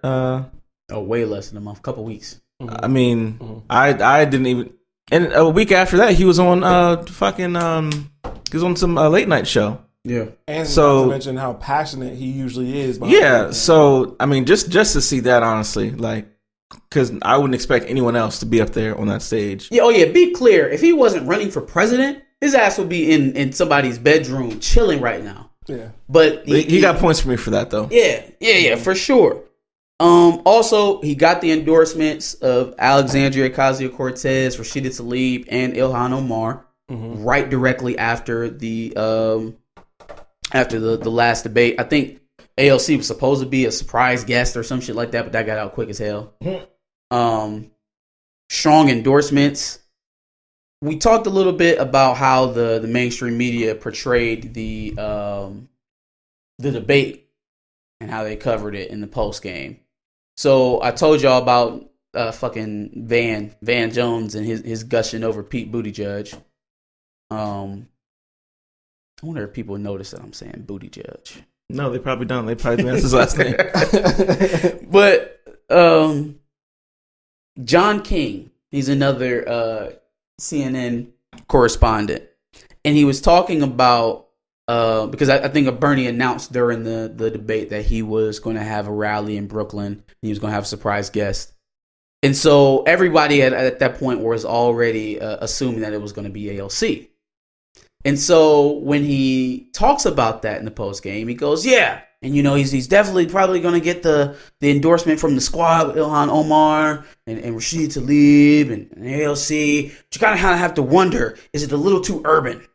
S3: Way less than a month, couple weeks.
S2: I mean, I didn't even. And a week after that, he was on he was on some late night show.
S4: Yeah, and so not to mention how passionate he usually is.
S2: Yeah, so I mean, just to see that, honestly, like, because I wouldn't expect anyone else to be up there on that stage.
S3: Yeah, be clear. If he wasn't running for president, his ass would be in somebody's bedroom chilling right now.
S4: Yeah,
S2: but he got points for me for that though.
S3: Yeah, for sure. Also, he got the endorsements of Alexandria Ocasio-Cortez, Rashida Tlaib, and Ilhan Omar right directly after the last debate. I think AOC was supposed to be a surprise guest or some shit like that, but that got out quick as hell. Strong endorsements. We talked a little bit about how the mainstream media portrayed the debate and how they covered it in the post game. So I told y'all about fucking Van Jones and his gushing over Pete Buttigieg. I wonder if people notice that I'm saying Buttigieg.
S2: No, they probably don't. They probably think that's his last name.
S3: But John King, he's another CNN correspondent, and he was talking about because I think Bernie announced during the debate that he was going to have a rally in Brooklyn and he was going to have a surprise guest, and so everybody at that point was already assuming that it was going to be AOC. And so when he talks about that in the post game, he goes, yeah. And, he's definitely probably going to get the endorsement from the squad with Ilhan Omar and Rashida Tlaib and AOC. But you kind of have to wonder, is it a little too urban?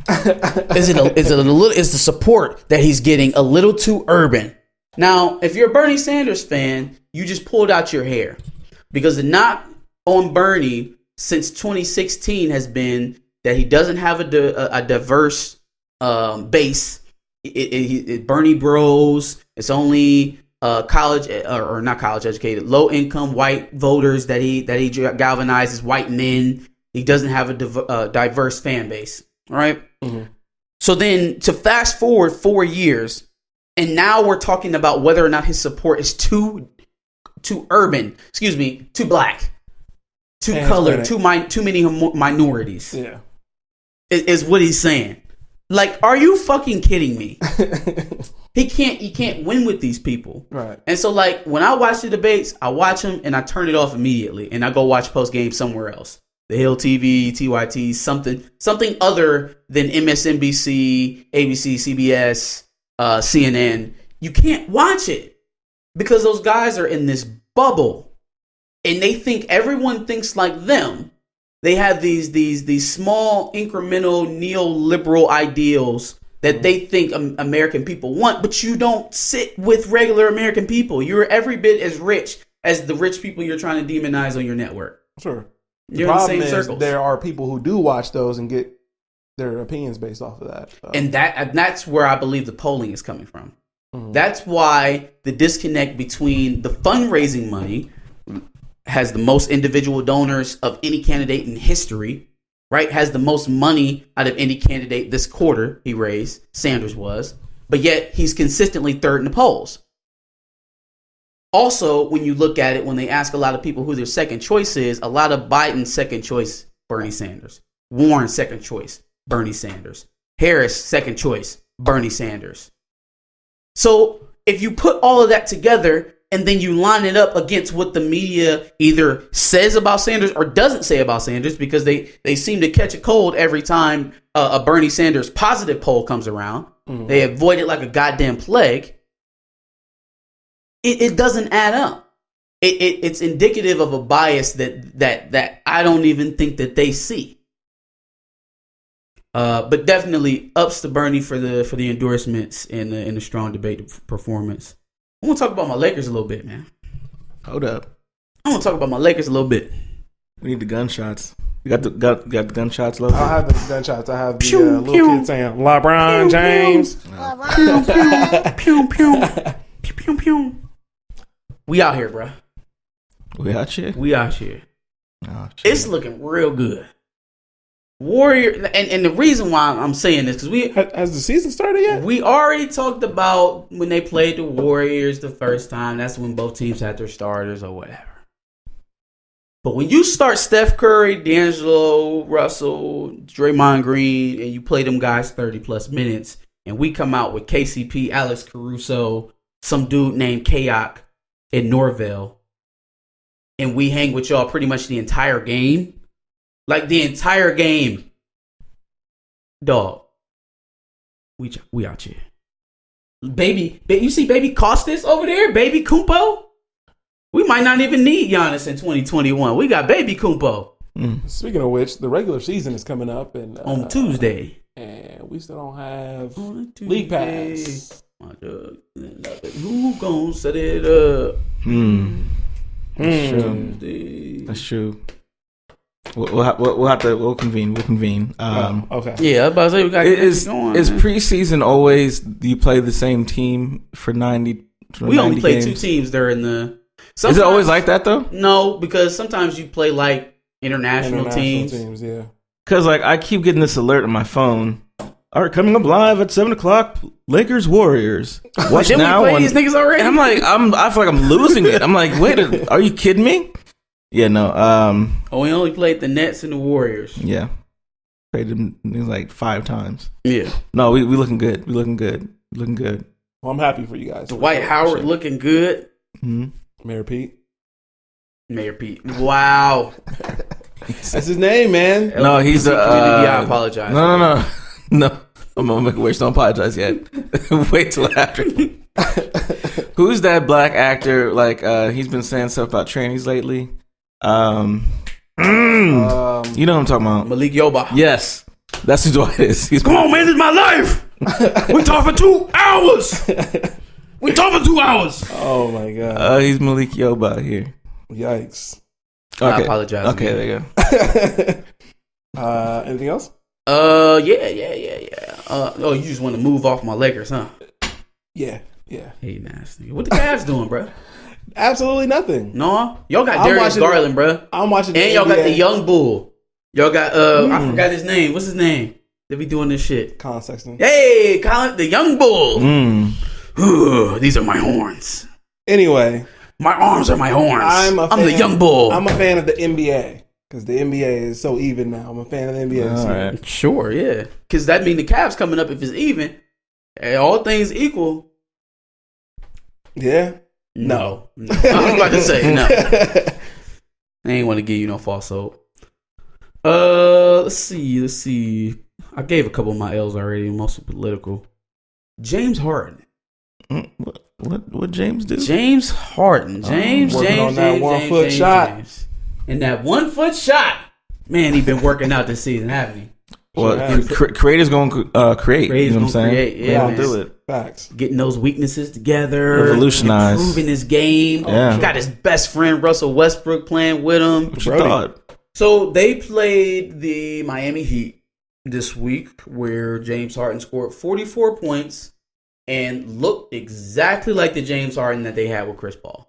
S3: Is the support that he's getting a little too urban? Now, if you're a Bernie Sanders fan, you just pulled out your hair. Because the knock on Bernie since 2016 has been that he doesn't have a diverse base. Bernie Bros. It's only college or not college educated, low income white voters that he galvanizes, white men. He doesn't have a diverse fan base. All right. Mm-hmm. So then to fast forward 4 years, and now we're talking about whether or not his support is too urban. Excuse me, too black, too colored, too many minorities.
S4: Yeah,
S3: is what he's saying. Like, are you fucking kidding me? He can't win with these people.
S4: Right.
S3: And so, like, when I watch the debates, I watch them and I turn it off immediately and I go watch post game somewhere else. The Hill TV, TYT, something other than MSNBC, ABC, CBS, CNN. You can't watch it because those guys are in this bubble and they think everyone thinks like them. They have these small incremental neoliberal ideals that they think American people want, but you don't sit with regular American people. You're every bit as rich as the rich people you're trying to demonize on your network.
S4: Sure.
S3: You're in the same circles.
S4: There are people who do watch those and get their opinions based off of that. So.
S3: And that's where I believe the polling is coming from. Mm-hmm. That's why the disconnect between the fundraising money has the most individual donors of any candidate in history, right? Has the most money out of any candidate this quarter he raised. Sanders was. But yet he's consistently third in the polls. Also, when you look at it, when they ask a lot of people who their second choice is, a lot of Biden's second choice, Bernie Sanders. Warren's second choice, Bernie Sanders. Harris, second choice, Bernie Sanders. So if you put all of that together and then you line it up against what the media either says about Sanders or doesn't say about Sanders, because they seem to catch a cold every time a Bernie Sanders positive poll comes around. Mm-hmm. They avoid it like a goddamn plague. It doesn't add up. It's indicative of a bias that I don't even think that they see. But definitely ups to Bernie for the endorsements and the strong debate performance. I want to talk about my Lakers a little bit, man.
S2: Hold up.
S3: I want to talk about my Lakers a little bit.
S2: We need the gunshots. You got the gunshots, Logan?
S4: I have the gunshots. I have the little kid saying LeBron James.
S3: Pew, pew, pew, pew, pew. We out here, bro.
S2: We out here?
S3: We out here.
S2: Oh,
S3: it's looking real good. Warrior, and the reason why I'm saying this, because
S4: has the season started yet?
S3: We already talked about when they played the Warriors the first time. That's when both teams had their starters or whatever. But when you start Steph Curry, D'Angelo Russell, Draymond Green, and you play them guys 30 plus minutes, and we come out with KCP, Alex Caruso, some dude named Kayak in Norville, and we hang with y'all pretty much the entire game. Like the entire game, dog. We out here, baby. You see, baby Costas over there, baby Kumpo. We might not even need Giannis in 2021. We got baby Kumpo.
S4: Speaking of which, the regular season is coming up
S3: on Tuesday,
S4: and we still don't have League Pass.
S3: Who gonna set it up?
S2: That's true. That's true. We'll convene.
S4: Okay.
S3: Yeah, I was about to say we got to
S2: get going. Is preseason always you play the same team for 90?
S3: We only play 2 teams during the.
S2: Is it always like that though?
S3: No, because sometimes you play like international teams.
S4: Yeah.
S2: Because like I keep getting this alert on my phone. All right, coming up live at 7:00, Lakers Warriors.
S3: Watch now. We play these niggas already.
S2: And I'm like, I feel like I'm losing it. I'm like, wait, are you kidding me? Yeah, no.
S3: We only played the Nets and the Warriors.
S2: Yeah, played them like 5 times.
S3: Yeah.
S2: No, we looking good. We looking good.
S4: Well, I'm happy for you guys.
S3: Dwight Howard looking good.
S2: Mm-hmm.
S4: Mayor Pete.
S3: Wow.
S4: That's his name, man.
S2: No, he's the.
S3: I apologize.
S2: No. I'm gonna make a wish. Don't apologize yet. Wait till after. Who's that black actor? Like, he's been saying stuff about trannies lately. You know what I'm talking about?
S3: Malik Yoba.
S2: Yes, that's who it is.
S3: Come on, man, this is my life. We talk for 2 hours.
S4: Oh my god.
S2: He's Malik Yoba here.
S4: Yikes.
S2: Okay.
S3: I apologize.
S2: Okay, there you
S4: go. Anything else?
S3: Yeah. You just want to move off my Lakers, huh?
S4: Yeah.
S3: Hey, nasty. What the Cavs doing, bro?
S4: Absolutely nothing.
S3: No, y'all got Darius Garland, bro.
S4: I'm watching,
S3: and y'all got the young bull. Y'all got I forgot his name. What's his name? They be doing this shit.
S4: Colin Sexton.
S3: Hey, Colin, the young bull. These are my horns.
S4: Anyway,
S3: my arms are my horns. I'm the young bull.
S4: I'm a fan of the NBA. Because the NBA is so even now. I'm a fan of the NBA.
S2: All right.
S3: Sure, yeah. Because that means the Cavs coming up if it's even. All things equal.
S4: Yeah.
S3: No. I was about to say no. I ain't want to give you no false hope. Let's see. I gave a couple of my L's already, mostly political. James Harden.
S2: What James do?
S3: James Harden. James
S4: on that 1 foot shot.
S3: And that 1 foot shot. Man, he been working out this season, haven't he?
S2: Well, creators going to create. You know what I'm saying?
S3: Yeah,
S2: do it.
S4: Facts.
S3: Getting those weaknesses together.
S2: Revolutionize.
S3: Improving his game.
S2: Yeah.
S3: He got his best friend, Russell Westbrook, playing with him.
S2: What you thought?
S3: So they played the Miami Heat this week, where James Harden scored 44 points and looked exactly like the James Harden that they had with Chris Paul.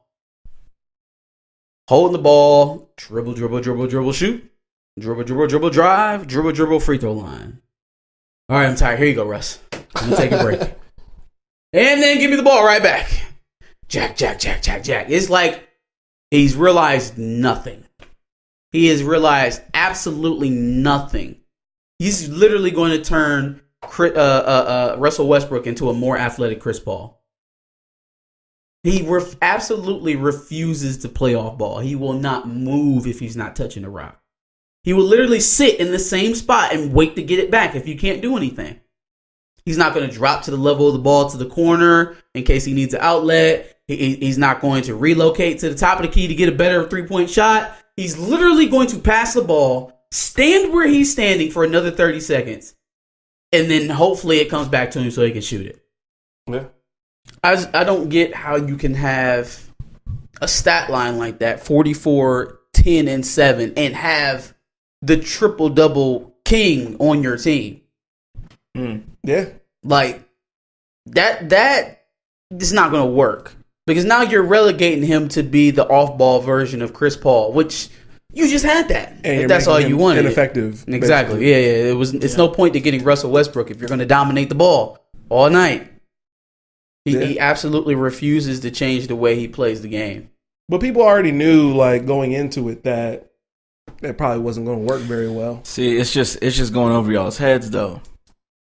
S3: Holding the ball, dribble, shoot. Dribble, drive, dribble, free throw line. All right, I'm tired. Here you go, Russ. I'm going to take a break. And then give me the ball right back. Jack. It's like he's realized nothing. He has realized absolutely nothing He's literally going to turn Russell Westbrook into a more athletic Chris Paul. He absolutely refuses to play off ball. He will not move if he's not touching the rock. He will literally sit in the same spot and wait to get it back if you can't do anything. He's not going to drop to the level of the ball to the corner in case he needs an outlet. He's not going to relocate to the top of the key to get a better three-point shot. He's literally going to pass the ball, stand where he's standing for another 30 seconds, and then hopefully it comes back to him so he can shoot it.
S4: Yeah.
S3: I don't get how you can have a stat line like that, 44, 10, and 7, and have the triple-double king on your team.
S4: Yeah.
S3: Like, that is not going to work. Because now you're relegating him to be the off-ball version of Chris Paul, which you just had that.
S4: And
S3: if that's all you wanted.
S4: Ineffective.
S3: Exactly.
S4: Basically.
S3: Yeah. It's no point to getting Russell Westbrook if you're going to dominate the ball all night. He absolutely refuses to change the way he plays the game.
S4: But people already knew, like, going into it that probably wasn't going to work very well.
S2: See, it's just going over y'all's heads, though.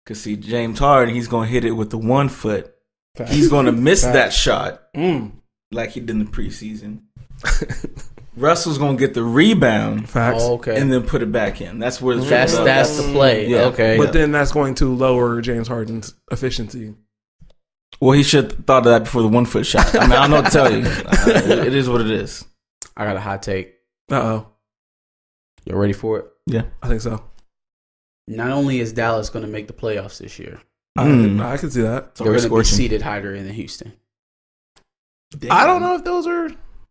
S2: Because, see, James Harden, he's going to hit it with the 1 foot.
S4: Facts.
S2: He's going to miss
S4: Facts.
S2: that shot like he did in the preseason. Russell's going to get the rebound and then put it back in. That's where
S3: that's the play.
S2: Yeah.
S3: Okay.
S4: But then that's going to lower James Harden's efficiency.
S2: Well, he should have thought of that before the 1 foot shot. I mean, I don't know what to tell you. It is what it is.
S3: I got a hot take.
S4: Uh-oh.
S3: You ready for it?
S2: Yeah.
S4: I think so.
S3: Not only is Dallas going to make the playoffs this year,
S4: I can see that.
S3: they're going to be seated higher than Houston.
S2: Damn.
S4: I don't know if those are...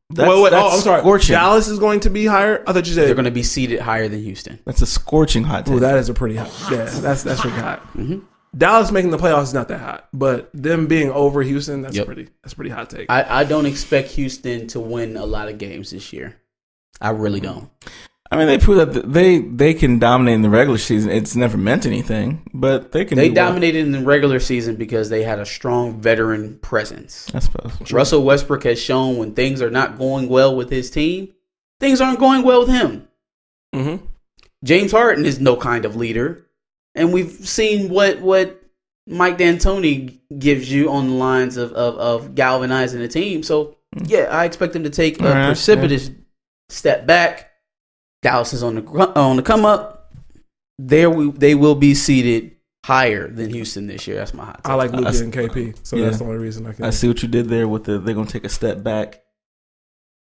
S2: That's
S4: I'm sorry.
S2: Scorching.
S4: Dallas is going to be higher? I thought you said...
S3: They're going to be seated higher than Houston.
S2: That's a scorching hot take.
S4: Ooh, that is a pretty hot... Yeah, that's pretty hot.
S3: Mm-hmm.
S4: Dallas making the playoffs is not that hot, but them being over Houston, that's a pretty hot take.
S3: I don't expect Houston to win a lot of games this year. I really don't.
S2: I mean, they proved that they can dominate in the regular season. It's never meant anything, but they can.
S3: They dominated in the regular season because they had a strong veteran presence.
S2: I suppose.
S3: Russell Westbrook has shown when things are not going well with his team, things aren't going well with him.
S4: Mm-hmm.
S3: James Harden is no kind of leader. And we've seen what Mike D'Antoni gives you on the lines of galvanizing the team. So, yeah, I expect him to take a precipitous step back. Dallas is on the come up. They will be seated higher than Houston this year. That's my hot take.
S4: I like Luka and KP, so that's the only reason I can.
S2: I see what you did there with they're going to take a step back.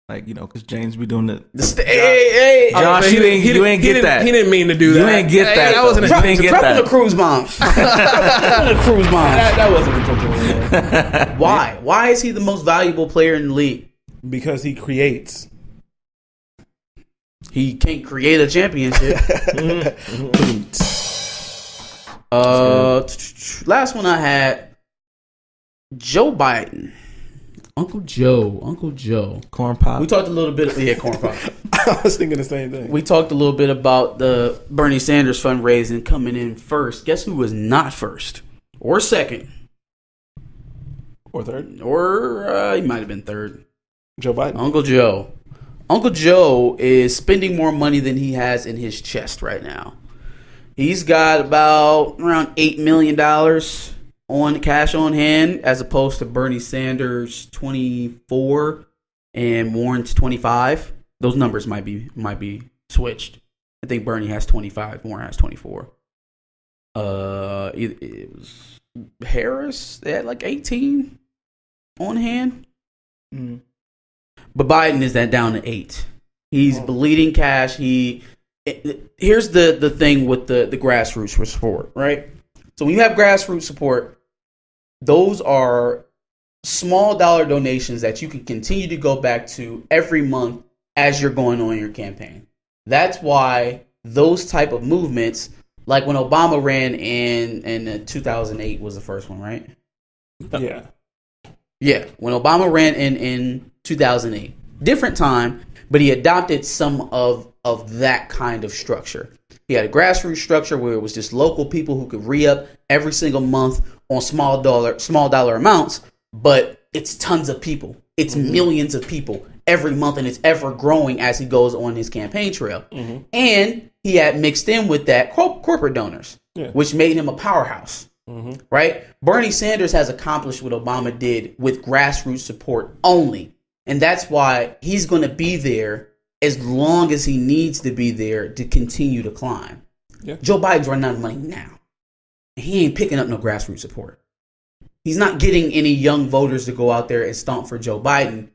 S2: Like, because James be doing it.
S3: Hey,
S2: Josh, you ain't get that.
S4: He didn't mean to do that.
S2: You ain't get that.
S4: That wasn't
S2: you ain't get that.
S3: The cruise bombs. The cruise bombs.
S4: That wasn't intentional.
S3: Why? Why is he the most valuable player in the league?
S4: Because he creates.
S3: He can't create a championship. Last one I had, Joe Biden. Uncle Joe.
S2: Corn pop.
S3: We talked a little bit. Corn pop.
S4: I was thinking the same thing.
S3: We talked a little bit about the Bernie Sanders fundraising coming in first. Guess who was not first or second
S4: or third?
S3: Or he might have been third.
S4: Joe Biden.
S3: Uncle Joe. Uncle Joe is spending more money than he has in his chest right now. He's got about around $8 million on cash on hand, as opposed to Bernie Sanders 24 and Warren's 25. Those numbers might be switched. I think Bernie has 25, Warren has 24. It was Harris. They had like 18 on hand. Mm. But Biden is that down to 8. He's bleeding cash. Here's the thing with the grassroots support, right? So when you have grassroots support, those are small dollar donations that you can continue to go back to every month as you're going on your campaign. That's why those type of movements, like when Obama ran in 2008 was the first one, right?
S4: Yeah.
S3: Yeah, when Obama ran in 2008. Different time, but he adopted some of that kind of structure. He had a grassroots structure where it was just local people who could re-up every single month on small dollar amounts, but it's tons of people. It's millions of people every month, and it's ever growing as he goes on his campaign trail. Mm-hmm. And he had mixed in with that corporate donors, which made him a powerhouse. Mm-hmm. Right? Bernie Sanders has accomplished what Obama did with grassroots support only. And that's why he's going to be there as long as he needs to be there to continue to climb. Yeah. Joe Biden's running out of money now. He ain't picking up no grassroots support. He's not getting any young voters to go out there and stomp for Joe Biden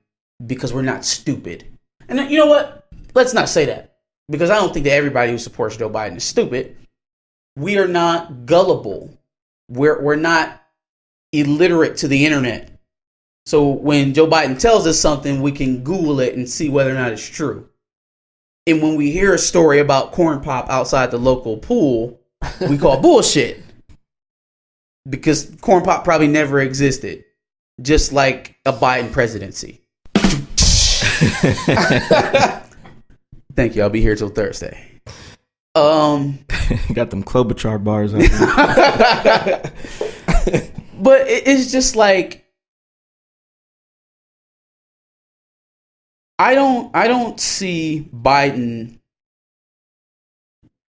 S3: because we're not stupid. And you know what? Let's not say that, because I don't think that everybody who supports Joe Biden is stupid. We are not gullible. We're not illiterate to the internet. So when Joe Biden tells us something, we can Google it and see whether or not it's true. And when we hear a story about corn pop outside the local pool, we call bullshit. Because corn pop probably never existed. Just like a Biden presidency. Thank you. I'll be here till Thursday.
S2: Got them Klobuchar bars out there.
S3: But it's just like, I don't see Biden.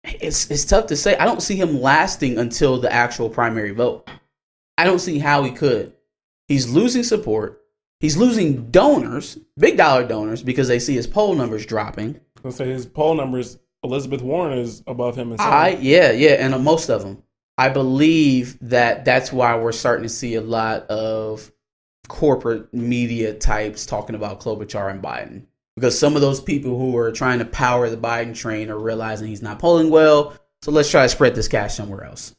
S3: It's tough to say. I don't see him lasting until the actual primary vote. I don't see how he could. He's losing support. He's losing donors, big dollar donors, because they see his poll numbers dropping.
S4: Let's say his poll numbers, Elizabeth Warren is above him.
S3: And most of them. I believe that's why we're starting to see a lot of corporate media types talking about Klobuchar and Biden. Because some of those people who are trying to power the Biden train are realizing he's not polling well. So let's try to spread this cash somewhere else.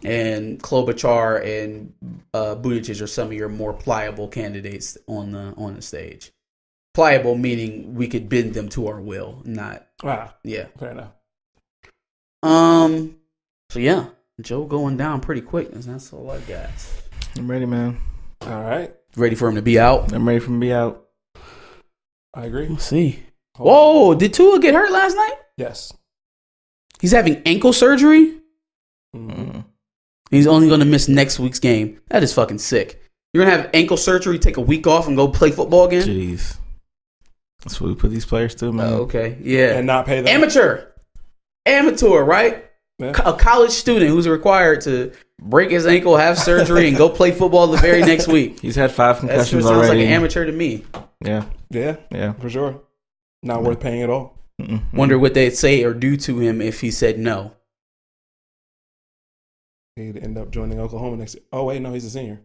S3: And Klobuchar and Buttigieg are some of your more pliable candidates on the stage. Pliable meaning we could bend them to our will, not. Yeah.
S4: Fair enough.
S3: So yeah, Joe going down pretty quick. That's all I got.
S2: I'm ready, man.
S4: All right.
S3: Ready for him to be out?
S2: I'm ready for him to be out.
S4: I agree.
S3: Let's see. Whoa, did Tua get hurt last night?
S4: Yes.
S3: He's having ankle surgery?
S2: Mm-hmm.
S3: He's only going to miss next week's game. That is fucking sick. You're going to have ankle surgery, take a week off, and go play football again?
S2: Jeez. That's what we put these players through, man.
S3: Okay, yeah.
S4: And not pay them.
S3: Amateur, right? Yeah. A college student who's required to break his ankle, have surgery, and go play football the very next week.
S2: He's had 5 concussions
S3: already. Sounds like an
S2: already.
S3: amateur to me.
S4: Yeah, for sure. Not worth paying at all.
S2: Mm-mm.
S3: Wonder what they'd say or do to him if he said no.
S4: He'd end up joining Oklahoma next year. Oh, wait, no, he's a senior.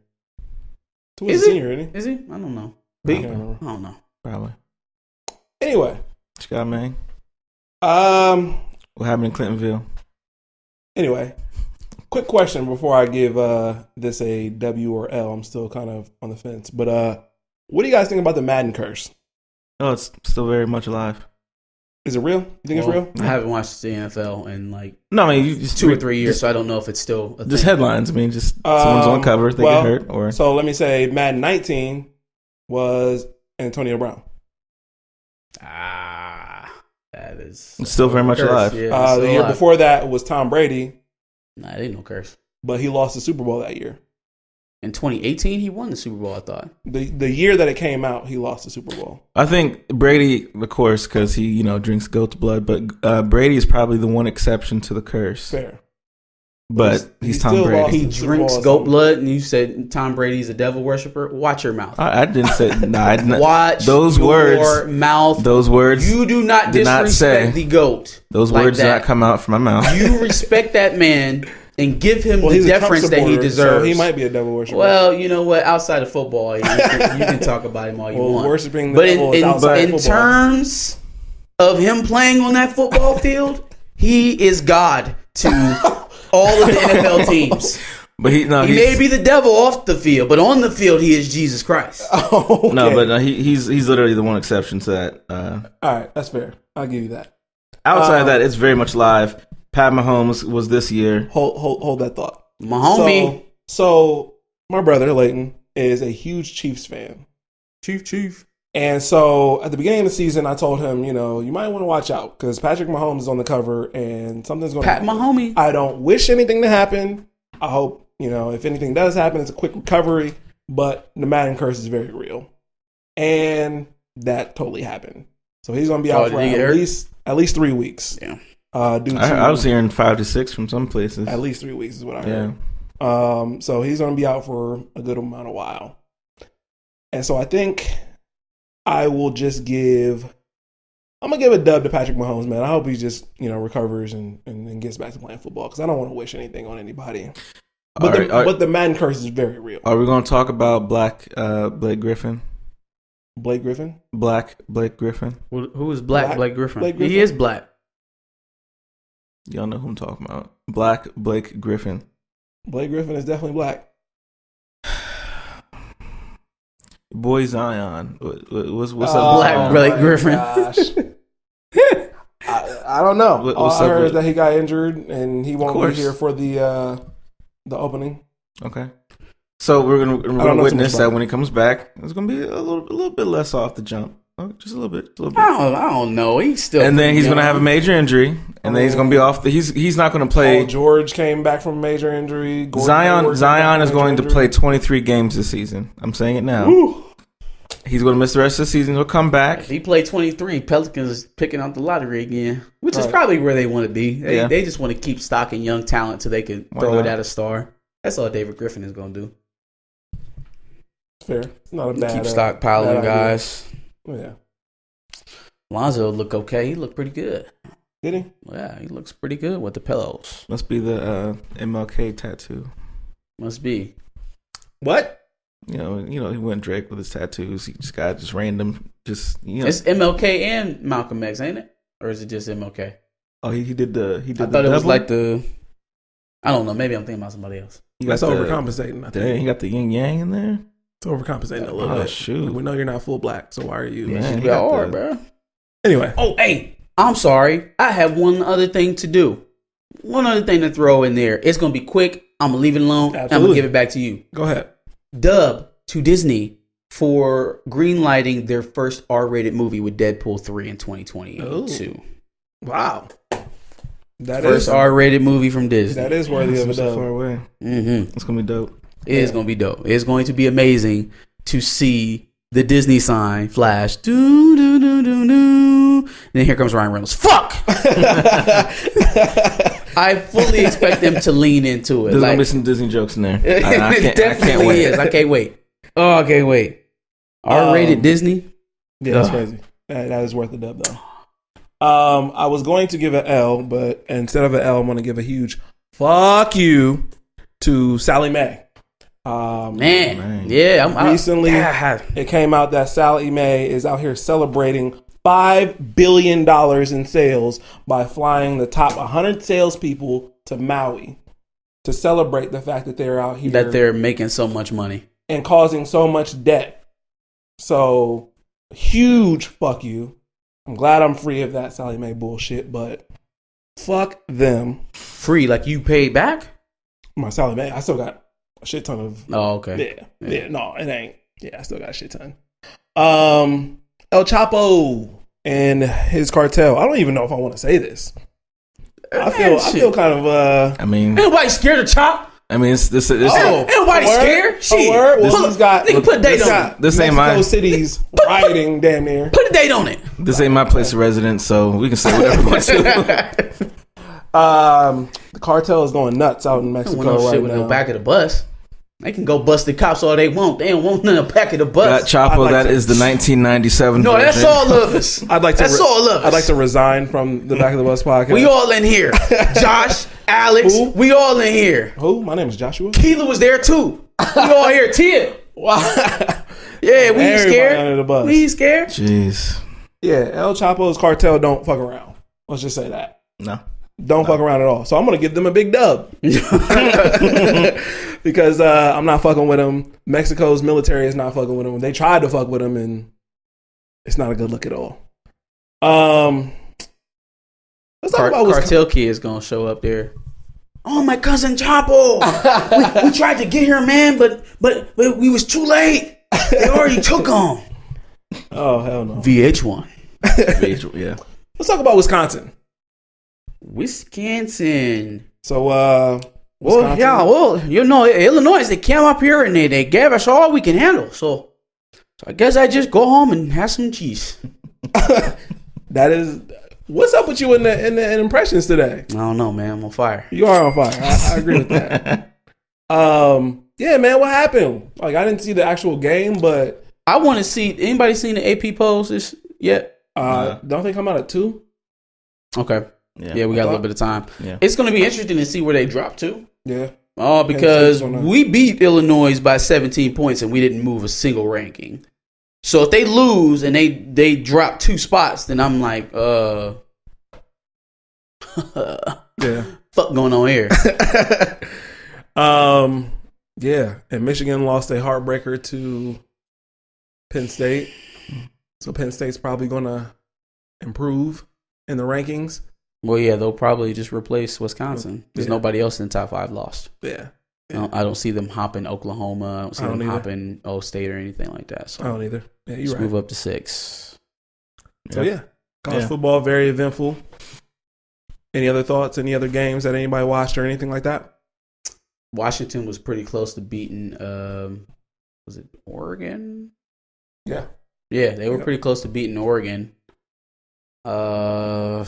S3: Is
S4: a senior, isn't he?
S3: Is he? I don't know.
S4: I don't
S3: know.
S2: Probably.
S4: Anyway.
S2: What you got, man? What happened in Clintonville?
S4: Anyway, quick question before I give this a W or L. I'm still kind of on the fence. But what do you guys think about the Madden curse?
S2: Oh, it's still very much alive.
S4: Is it real? You think it's real?
S3: I haven't watched the NFL in
S2: no, I mean,
S3: just 2 or 3 years, so I don't know if it's still a
S2: just
S3: thing.
S2: Headlines. I mean, just someone's on cover, they get hurt. Or
S4: so let me say Madden 19 was Antonio Brown.
S3: That is
S2: it's still very much alive.
S4: Yeah, the year before that was Tom Brady.
S3: Nah, it ain't no curse.
S4: But he lost the Super Bowl that year.
S3: In 2018, he won the Super Bowl, I thought.
S4: The year that it came out, he lost the Super Bowl.
S2: I think Brady, of course, because he drinks goat's blood, but Brady is probably the one exception to the curse.
S4: Fair.
S2: But he's Tom Brady.
S3: He drinks goat blood, and you said Tom Brady's a devil worshiper. Watch your mouth.
S2: I didn't say. Nah, I didn't.
S3: Watch
S2: those
S3: your
S2: words,
S3: mouth.
S2: Those words.
S3: You do not disrespect the goat.
S2: Those words did not come out from my mouth.
S3: You respect that man and give him the deference that he deserves.
S4: So he might be a devil worshiper.
S3: Well, you know what? Outside of football, you can talk about him all you want.
S4: Worshiping the devil is outside of football.
S3: Terms of him playing on that football field, he is God to all of the NFL teams. But he may be the devil off the field, but on the field he is Jesus Christ.
S4: Okay.
S2: No, but he's literally the one exception to that.
S4: All right, that's fair. I'll give you that.
S2: Outside of that, it's very much live. Pat Mahomes was this year.
S4: Hold that thought.
S3: My homie.
S4: So my brother Leighton is a huge Chiefs fan. Chief. And so at the beginning of the season, I told him, you might want to watch out because Patrick Mahomes is on the cover and something's going to happen.
S3: Pat, my homie.
S4: I don't wish anything to happen. I hope, if anything does happen, it's a quick recovery. But the Madden curse is very real. And that totally happened. So he's going to be out for at least At least 3 weeks.
S3: Yeah.
S2: I was hearing 5 to 6 from some places.
S4: At least 3 weeks is what I heard. So he's going to be out for a good amount of while. And so I think I will just I'm going to give a dub to Patrick Mahomes, man. I hope he just, recovers and gets back to playing football because I don't want to wish anything on anybody. But the Madden curse is very real.
S2: Are we going to talk about Blake Griffin?
S4: Blake Griffin?
S2: Blake Griffin.
S3: Who is Blake Griffin?
S4: Blake Griffin?
S3: He is black.
S2: Y'all know who I'm talking about. Blake Griffin.
S4: Blake Griffin is definitely black.
S2: Boy Zion. What's
S3: up, Black Blake Griffin?
S4: I don't know. All I heard is that he got injured and he won't be here for the opening.
S2: Okay. So we're gonna witness that when he comes back, it's gonna be a little bit less off the jump. Just a little bit.
S3: I don't know. He's still.
S2: And then he's gonna have a major injury, and then he's gonna be off. He's not gonna play.
S4: Paul George came back from a major injury.
S2: Zion is going to play 23 games this season. I'm saying it now.
S4: Woo.
S2: He's going to miss the rest of the season. He'll come back.
S3: If he played 23, Pelicans is picking out the lottery again, which is probably where they want to be. They just want to keep stocking young talent so they can throw it at a star. That's all David Griffin is going to do.
S4: Fair. It's not a bad
S3: keep stockpiling guys.
S4: Oh, yeah.
S3: Lonzo look okay. He looked pretty good.
S4: Did he?
S3: Yeah, he looks pretty good with the pillows.
S2: Must be the MLK tattoo.
S3: Must be.
S4: What?
S2: He went Drake with his tattoos. He just got random,
S3: It's MLK and Malcolm X, ain't it? Or is it just MLK?
S2: Oh, he did the.
S3: I thought it was like the. I don't know. Maybe I'm thinking about somebody else.
S4: That's overcompensating. I think.
S2: Dang, he got the yin yang in there.
S4: It's overcompensating a little bit.
S2: Shoot,
S4: we know you're not full black, so why are you?
S2: Man,
S3: you are, bro.
S4: Anyway.
S3: Oh, hey, I'm sorry. I have one other thing to do. One other thing to throw in there. It's gonna be quick. I'm gonna leave it alone. I'm gonna give it back to you.
S4: Go ahead.
S3: Dub to Disney for greenlighting their first R-rated movie with Deadpool 3 in 2022.
S4: Wow. That
S3: first R-rated movie from Disney.
S4: That is worthy of a dub.
S2: Far away.
S3: Mm-hmm.
S2: It's going to be dope.
S3: It is going to be dope. It's going to be amazing to see the Disney sign flash. Doo, doo, doo, doo, doo. And then here comes Ryan Reynolds. Fuck! I fully expect them to lean into it.
S2: There's going to be some Disney jokes in there.
S3: It definitely is. I can't wait. Oh, I can't wait. R-rated Disney?
S4: Yeah, that's crazy. That is worth a dub, though. I was going to give an L, but instead of an L, I'm going to give a huge fuck you to Sally Mae.
S3: Man. Yeah.
S4: Recently, it came out that Sally Mae is out here celebrating $5 billion in sales by flying the top 100 salespeople to Maui to celebrate the fact that they're out here.
S3: That they're making so much money.
S4: And causing so much debt. So, huge fuck you. I'm glad I'm free of that Sally Mae bullshit, but fuck them.
S3: Free, like you paid back?
S4: My Sally Mae, I still got a shit ton of.
S3: Oh, okay.
S4: Yeah. No, it ain't. Yeah, I still got a shit ton. El Chapo and his cartel. I don't even know if I want to say this. I feel kind of.
S2: I mean,
S3: ain't nobody scared of Chop.
S2: I mean, ain't
S3: nobody scared. Shit.
S4: Well, he's got.
S3: Nigga, put a date on it.
S2: This ain't my
S4: city's rioting damn near.
S3: Put a date on it.
S2: This ain't my place of residence, so we can say whatever we want to.
S4: The cartel is going nuts out in Mexico right now.
S3: No back of the bus. They can go bust the cops all they want. They don't want none of the back of the bus.
S2: That Chapo, that is the 1997
S3: No,
S2: version.
S3: that's all of us. That's all of us.
S4: I'd like to resign from the Back of the Bus podcast.
S3: We all in here. Josh, Alex,
S4: Who?
S3: we all in here.
S4: Who? My name is Joshua.
S3: Keela was there too. We all here. Tia.
S4: Wow.
S3: Yeah, we ain't scared.
S4: Under the bus.
S3: We ain't scared.
S2: Jeez.
S4: Yeah, El Chapo's cartel don't fuck around. Let's just say that.
S2: No.
S4: Don't fuck around at all. So I'm going to give them a big dub. Because I'm not fucking with them. Mexico's military is not fucking with them. They tried to fuck with them, and it's not a good look at all. Let's talk about
S3: Cartel Kid's going to show up there. Oh, my cousin Chapo. we tried to get here, man, but we was too late. They already took him.
S4: Oh, hell no.
S3: VH1.
S2: Yeah.
S4: Let's talk about Wisconsin. So,
S3: Illinois, they came up here and they gave us all we can handle. So I guess I just go home and have some cheese.
S4: That is What's up with you in the impressions today?
S3: I don't know, man. I'm on fire.
S4: You are on fire. I agree with that. Yeah, man. What happened? Like, I didn't see the actual game, but
S3: I want to see. Anybody seen the AP polls yet?
S4: Don't they come out at 2?
S3: Okay. Yeah, we got a little bit of time.
S2: Yeah.
S3: It's going to be interesting to see where they drop to.
S4: Yeah.
S3: Oh, because we beat Illinois by 17 points and we didn't move a single ranking. So if they lose and they drop 2 spots, then I'm like,
S4: yeah,
S3: fuck going on here.
S4: Yeah, and Michigan lost a heartbreaker to Penn State. So Penn State's probably going to improve in the rankings.
S3: Well, yeah, they'll probably just replace Wisconsin. There's nobody else in the top 5 lost.
S4: Yeah.
S3: I don't see them hopping Oklahoma. I don't see them hopping O State or anything like that. So
S4: I don't either. Yeah, you're right.
S3: Move up to 6.
S4: So yeah, college football, very eventful. Any other thoughts? Any other games that anybody watched or anything like that?
S3: Washington was pretty close to beating. Was it Oregon?
S4: Yeah.
S3: Yeah, they were pretty close to beating Oregon. What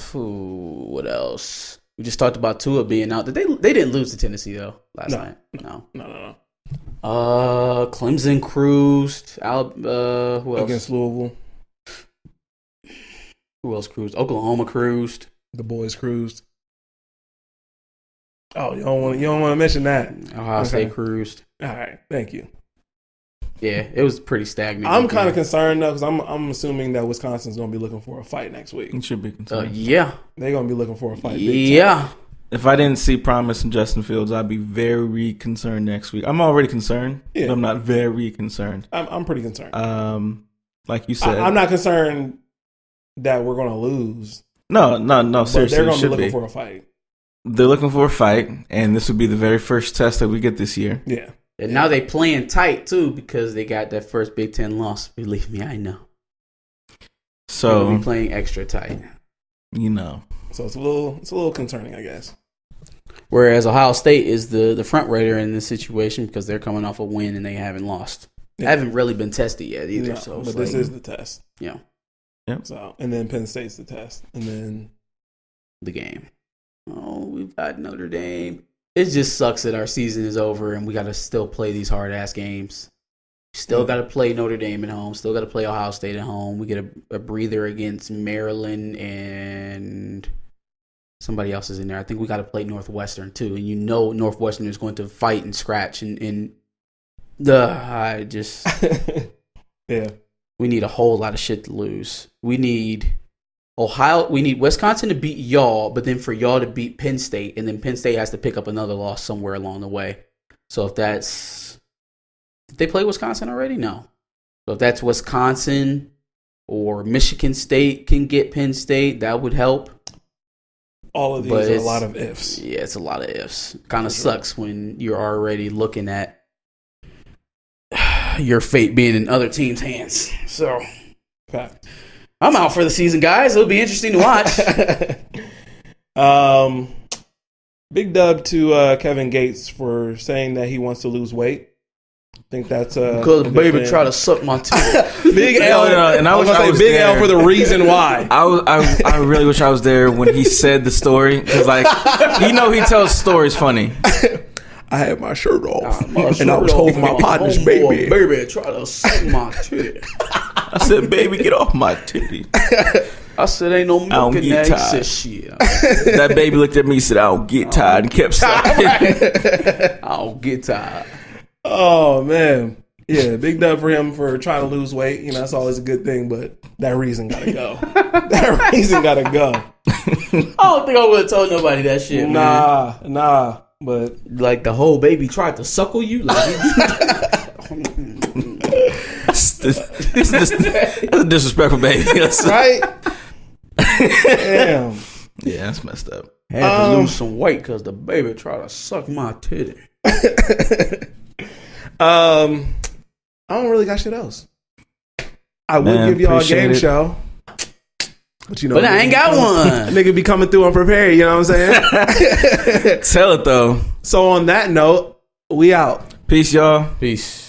S3: else? We just talked about Tua being out. They didn't lose to Tennessee though last night. No. Clemson cruised. Who else?
S4: Against Louisville.
S3: Who else cruised? Oklahoma cruised.
S4: The boys cruised. Oh, you don't want to mention that.
S3: Ohio State cruised.
S4: All right, thank you.
S3: Yeah, it was pretty stagnant.
S4: I'm kind of concerned though because I'm assuming that Wisconsin's going to be looking for a fight next week.
S2: You should be concerned.
S3: Yeah,
S4: they're going to be looking for a fight.
S3: Yeah.
S2: If I didn't see promise in Justin Fields, I'd be very concerned next week. I'm already concerned, but I'm not very concerned.
S4: I'm pretty concerned.
S2: Like you said,
S4: I'm not concerned that we're going to lose.
S2: No. Seriously,
S4: they're going to be looking for a fight.
S2: They're looking for a fight, and this would be the very first test that we get this year.
S4: Yeah.
S3: And now they playing tight too because they got that first Big Ten loss. Believe me, I know.
S2: So
S3: they'll be playing extra tight.
S2: You know.
S4: So it's a little concerning, I guess.
S3: Whereas Ohio State is the front runner in this situation because they're coming off a win and they haven't lost. They haven't really been tested yet either.
S4: No, but this is the test.
S3: Yeah.
S2: Yep.
S4: So and then Penn State's the test, and then
S3: the game. Oh, we've got Notre Dame. It just sucks that our season is over and we got to still play these hard ass games. Still got to play Notre Dame at home. Still got to play Ohio State at home. We get a breather against Maryland and somebody else is in there. I think we got to play Northwestern too. And you know Northwestern is going to fight and scratch and I just
S4: yeah.
S3: We need a whole lot of shit to lose. We need Wisconsin to beat y'all, but then for y'all to beat Penn State, and then Penn State has to pick up another loss somewhere along the way. So did they play Wisconsin already? No. So if that's Wisconsin or Michigan State can get Penn State, that would help.
S4: All of these are a lot of ifs.
S3: Yeah, it's a lot of ifs. Kind of sucks when you're already looking at your fate being in other teams' hands. So,
S4: fact.
S3: I'm out for the season, guys. It'll be interesting to watch.
S4: Big dub to Kevin Gates for saying that he wants to lose weight. I think that's
S3: because the baby tried to suck my teeth.
S4: Big L, and I was going to say big there. L for the reason why.
S2: I really wish I was there when he said the story because, like, he tells stories funny.
S4: I had my shirt off, and I was holding my partner's baby.
S3: Baby tried to suck my titty.
S2: I said, baby, get off my titty.
S3: I said, ain't no milk in that. He said, shit.
S2: That baby looked at me and said, I don't get tired, and kept sucking.
S3: I don't get tired.
S4: Oh, man. Yeah, big dub for him for trying to lose weight. You know, that's always a good thing, but that reason got to go. That reason got to go.
S3: I don't think I would have told nobody that shit, man.
S4: Nah. But
S3: like the whole baby tried to suckle you. Like,
S2: that's a disrespectful baby.
S4: Right? Damn.
S2: Yeah, that's messed up.
S3: Had to lose some weight because the baby tried to suck my titty.
S4: I don't really got shit else. I would give y'all a game show. But
S3: I ain't got one.
S4: Nigga be coming through unprepared, you know what I'm saying?
S2: Tell it though.
S4: So on that note, we out.
S2: Peace, y'all.
S3: Peace.